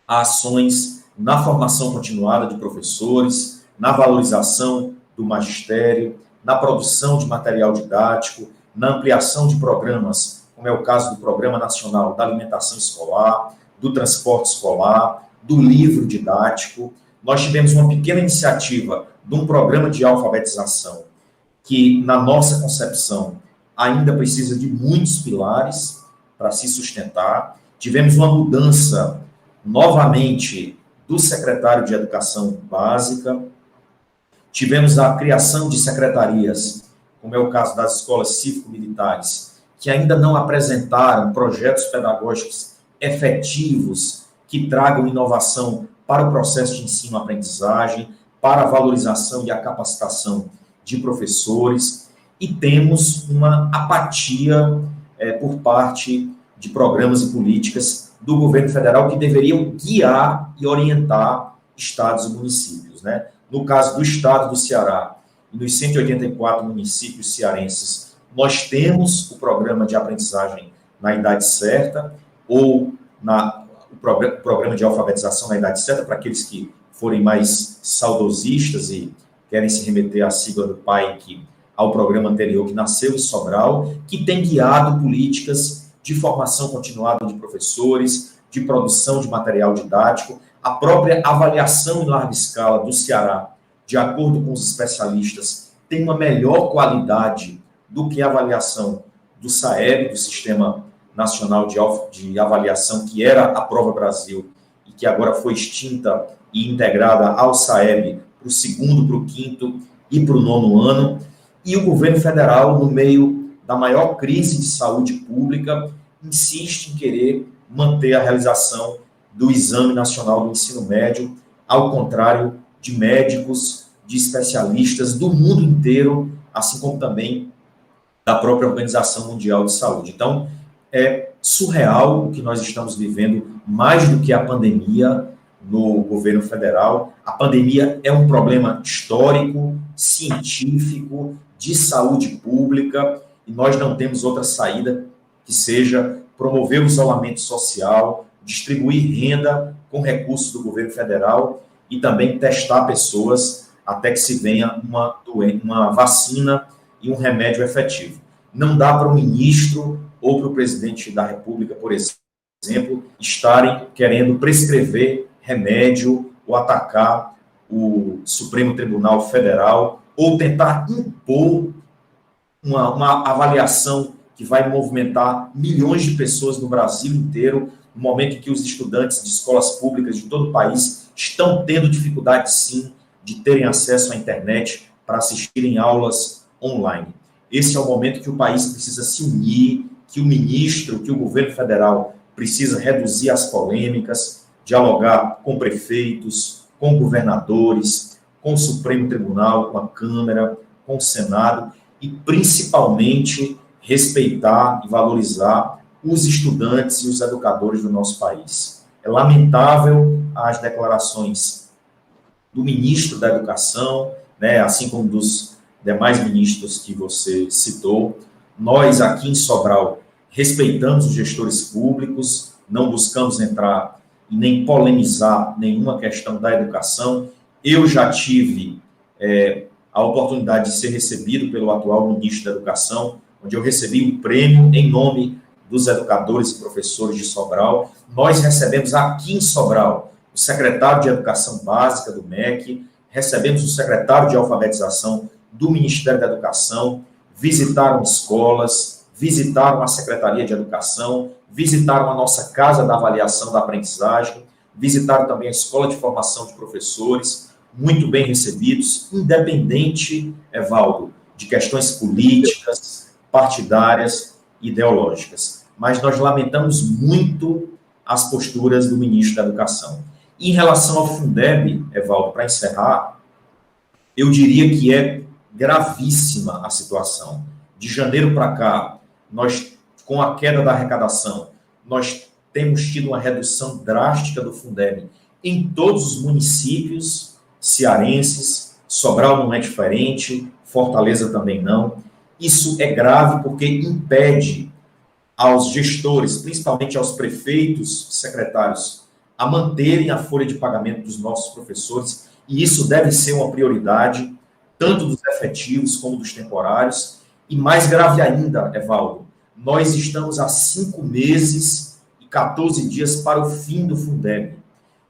a ações na formação continuada de professores, na valorização do magistério, na produção de material didático, na ampliação de programas, como é o caso do Programa Nacional da Alimentação Escolar, do Transporte Escolar, do livro didático. Nós tivemos uma pequena iniciativa de um programa de alfabetização que, na nossa concepção, ainda precisa de muitos pilares para se sustentar. Tivemos uma mudança, novamente, do secretário de Educação Básica. Tivemos a criação de secretarias, como é o caso das escolas cívico-militares, que ainda não apresentaram projetos pedagógicos efetivos que tragam inovação para o processo de ensino-aprendizagem, para a valorização e a capacitação de professores, e temos uma apatia por parte de programas e políticas do governo federal que deveriam guiar e orientar estados e municípios, né? No caso do estado do Ceará e dos 184 municípios cearenses, nós temos o programa de aprendizagem na idade certa, ou o programa de alfabetização na idade certa, para aqueles que forem mais saudosistas e querem se remeter à sigla do PAIC, ao programa anterior que nasceu em Sobral, que tem guiado políticas de formação continuada de professores, de produção de material didático, a própria avaliação em larga escala do Ceará, de acordo com os especialistas, tem uma melhor qualidade do que a avaliação do SAEB, do Sistema Nacional de Avaliação, que era a Prova Brasil, e que agora foi extinta e integrada ao SAEB para o 2º, para o 5º e para o 9º ano. E o governo federal, no meio da maior crise de saúde pública, insiste em querer manter a realização do Exame Nacional do Ensino Médio, ao contrário de médicos, de especialistas do mundo inteiro, assim como também da própria Organização Mundial de Saúde. Então, é surreal o que nós estamos vivendo, mais do que a pandemia no governo federal. A pandemia é um problema histórico, científico, de saúde pública, e nós não temos outra saída que seja promover o isolamento social, distribuir renda com recursos do governo federal e também testar pessoas até que se venha uma vacina e um remédio efetivo. Não dá para o ministro ou para o presidente da República, por exemplo, estarem querendo prescrever remédio ou atacar o Supremo Tribunal Federal ou tentar impor uma avaliação que vai movimentar milhões de pessoas no Brasil inteiro, no momento em que os estudantes de escolas públicas de todo o país estão tendo dificuldade, sim, de terem acesso à internet para assistirem aulas online. Esse é o momento que o país precisa se unir, que o ministro, que o governo federal precisa reduzir as polêmicas, dialogar com prefeitos, com governadores, com o Supremo Tribunal, com a Câmara, com o Senado, e principalmente respeitar e valorizar os estudantes e os educadores do nosso país. É lamentável as declarações do ministro da Educação, né, assim como dos demais ministros que você citou. Nós, aqui em Sobral, respeitamos os gestores públicos, não buscamos entrar e nem polemizar nenhuma questão da educação. Eu já tive a oportunidade de ser recebido pelo atual ministro da Educação, onde eu recebi um prêmio em nome dos educadores e professores de Sobral. Nós recebemos aqui em Sobral o secretário de Educação Básica do MEC, recebemos o secretário de Alfabetização do Ministério da Educação, visitaram escolas, visitaram a Secretaria de Educação, visitaram a nossa Casa da Avaliação da Aprendizagem, visitaram também a Escola de Formação de Professores, muito bem recebidos, independente, Evaldo, de questões políticas, partidárias, ideológicas. Mas nós lamentamos muito as posturas do ministro da Educação. Em relação ao Fundeb, Evaldo, para encerrar, eu diria que é gravíssima a situação. De janeiro para cá, nós, com a queda da arrecadação, nós temos tido uma redução drástica do Fundeb em todos os municípios cearenses. Sobral não é diferente, Fortaleza também não. Isso é grave porque impede aos gestores, principalmente aos prefeitos, secretários, a manterem a folha de pagamento dos nossos professores, e isso deve ser uma prioridade, tanto dos efetivos como dos temporários. E mais grave ainda, Evaldo, nós estamos há 5 meses e 14 dias para o fim do Fundeb.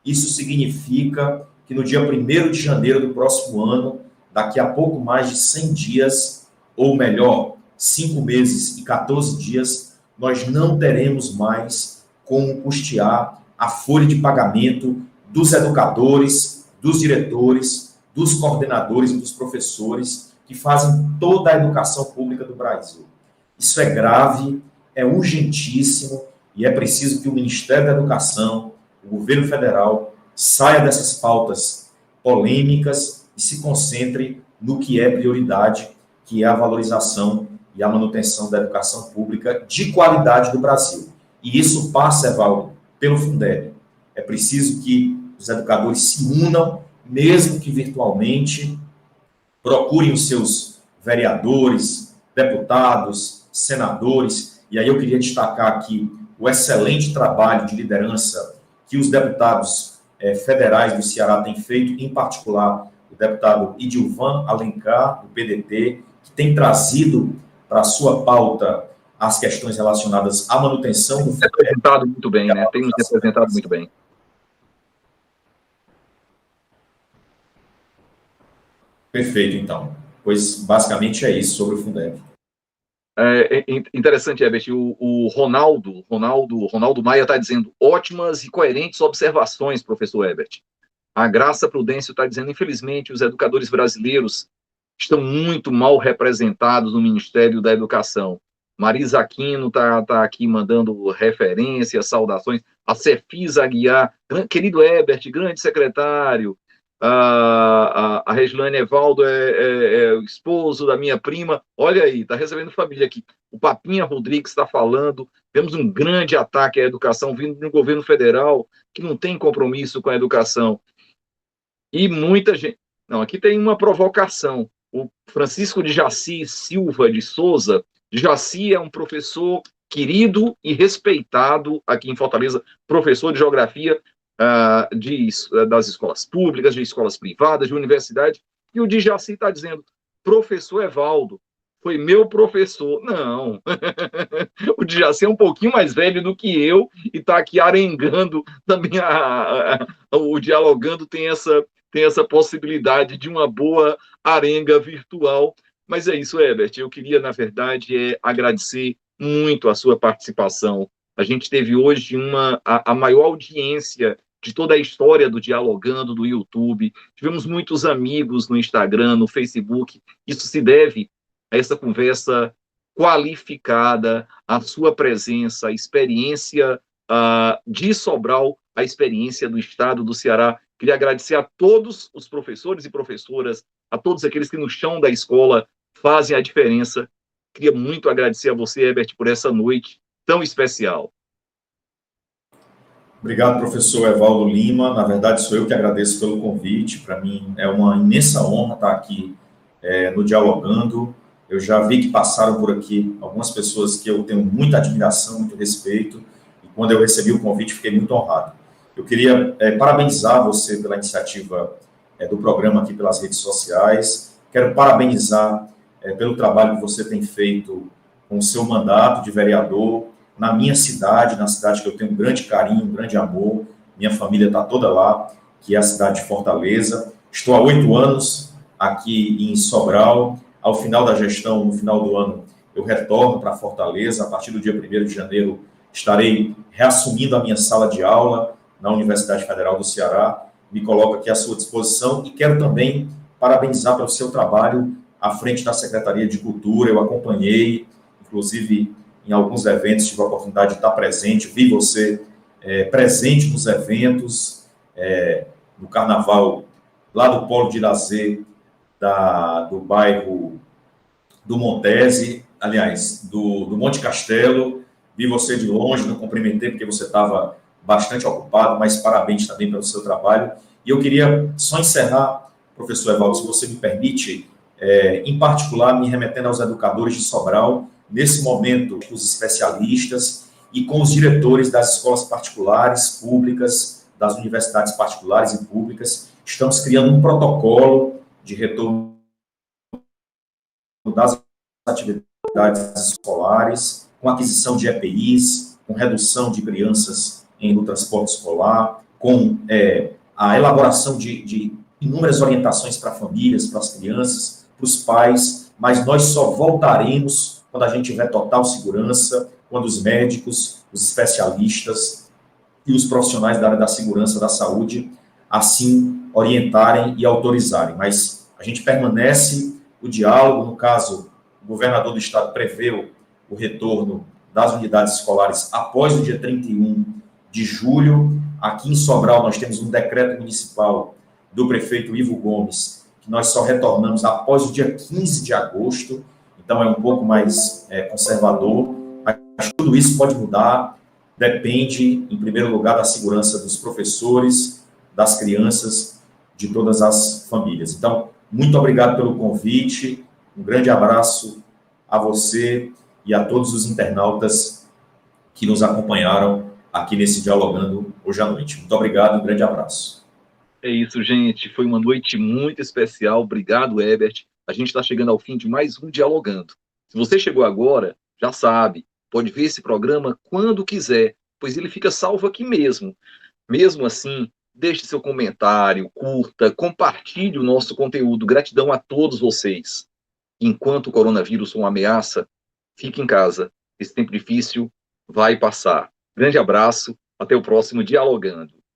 Isso significa que no dia 1º de janeiro do próximo ano, daqui a pouco mais de 100 dias, ou melhor, 5 meses e 14 dias, nós não teremos mais como custear a folha de pagamento dos educadores, dos diretores, dos coordenadores e dos professores que fazem toda a educação pública do Brasil. Isso é grave, é urgentíssimo e é preciso que o Ministério da Educação, o governo federal, saia dessas pautas polêmicas e se concentre no que é prioridade, que é a valorização e a manutenção da educação pública de qualidade do Brasil. E isso passa, Evaldo, pelo Fundeb. É preciso que os educadores se unam, mesmo que virtualmente, procurem os seus vereadores, deputados, senadores, e aí eu queria destacar aqui o excelente trabalho de liderança que os deputados federais do Ceará têm feito, em particular o deputado Idilvan Alencar, do PDT, que tem trazido para a sua pauta as questões relacionadas à manutenção do Fundeb. Representado muito bem, né? Tem nos representado muito bem. Perfeito, então. Pois, basicamente, é isso sobre o Fundeb. Interessante, Herbert, o Ronaldo Maia está dizendo ótimas e coerentes observações, professor Herbert. A Graça Prudêncio está dizendo, infelizmente, os educadores brasileiros estão muito mal representados no Ministério da Educação. Marisa Aquino tá aqui mandando referências, saudações. A Cefisa Aguiar, querido Herbert, grande secretário. A Regiane Evaldo é o esposo da minha prima. Olha aí, está recebendo família aqui. O Papinha Rodrigues está falando. Temos um grande ataque à educação vindo do governo federal, que não tem compromisso com a educação. E muita gente... Não, aqui tem uma provocação. O Francisco de Jaci Silva de Souza. Jaci é um professor querido e respeitado aqui em Fortaleza, professor de geografia das escolas públicas, de escolas privadas, de universidade, e o de Jaci está dizendo, professor Evaldo, foi meu professor. Não, o de Jaci é um pouquinho mais velho do que eu, e está aqui arengando também, o Dialogando tem essa possibilidade de uma boa arenga virtual. Mas é isso, Herbert, eu queria, na verdade, agradecer muito a sua participação. A gente teve hoje a maior audiência de toda a história do Dialogando, do YouTube. Tivemos muitos amigos no Instagram, no Facebook. Isso se deve a essa conversa qualificada, a sua presença, a experiência de Sobral, a experiência do Estado do Ceará. Queria agradecer a todos os professores e professoras, a todos aqueles que no chão da escola fazem a diferença. Queria muito agradecer a você, Herbert, por essa noite tão especial. Obrigado, professor Evaldo Lima. Na verdade, sou eu que agradeço pelo convite. Para mim é uma imensa honra estar aqui no Dialogando. Eu já vi que passaram por aqui algumas pessoas que eu tenho muita admiração, muito respeito, e quando eu recebi o convite, fiquei muito honrado. Eu queria parabenizar você pela iniciativa do programa aqui pelas redes sociais. Quero parabenizar pelo trabalho que você tem feito com o seu mandato de vereador na minha cidade, na cidade que eu tenho um grande carinho, um grande amor. Minha família está toda lá, que é a cidade de Fortaleza. Estou há 8 anos aqui em Sobral. Ao final da gestão, no final do ano, eu retorno para Fortaleza. A partir do dia 1º de janeiro, estarei reassumindo a minha sala de aula na Universidade Federal do Ceará. Me coloco aqui à sua disposição e quero também parabenizar pelo seu trabalho à frente da Secretaria de Cultura. Eu acompanhei, inclusive, em alguns eventos, tive a oportunidade de estar presente, vi você presente nos eventos, no Carnaval, lá do Polo de Lazer, do bairro do Montese, aliás, do Monte Castelo. Vi você de longe, não cumprimentei porque você estava bastante ocupado, mas parabéns também pelo seu trabalho. E eu queria só encerrar, professor Evaldo, se você me permite, em particular, me remetendo aos educadores de Sobral, nesse momento, os especialistas e com os diretores das escolas particulares, públicas, das universidades particulares e públicas. Estamos criando um protocolo de retorno das atividades escolares, com aquisição de EPIs, com redução de crianças no transporte escolar, com a elaboração de inúmeras orientações para famílias, para as crianças, para os pais, mas nós só voltaremos quando a gente tiver total segurança, quando os médicos, os especialistas e os profissionais da área da segurança da saúde assim orientarem e autorizarem. Mas a gente permanece o diálogo. No caso, o governador do estado preveu o retorno das unidades escolares após o dia 31 de julho. Aqui em Sobral, nós temos um decreto municipal do prefeito Ivo Gomes, que nós só retornamos após o dia 15 de agosto, então é um pouco mais conservador, mas tudo isso pode mudar, depende, em primeiro lugar, da segurança dos professores, das crianças, de todas as famílias. Então, muito obrigado pelo convite, um grande abraço a você e a todos os internautas que nos acompanharam aqui nesse Dialogando hoje à noite. Muito obrigado, um grande abraço. É isso, gente. Foi uma noite muito especial. Obrigado, Herbert. A gente está chegando ao fim de mais um Dialogando. Se você chegou agora, já sabe, pode ver esse programa quando quiser, pois ele fica salvo aqui mesmo. Mesmo assim, deixe seu comentário, curta, compartilhe o nosso conteúdo. Gratidão a todos vocês. Enquanto o coronavírus for uma ameaça, fique em casa. Esse tempo difícil vai passar. Grande abraço. Até o próximo Dialogando.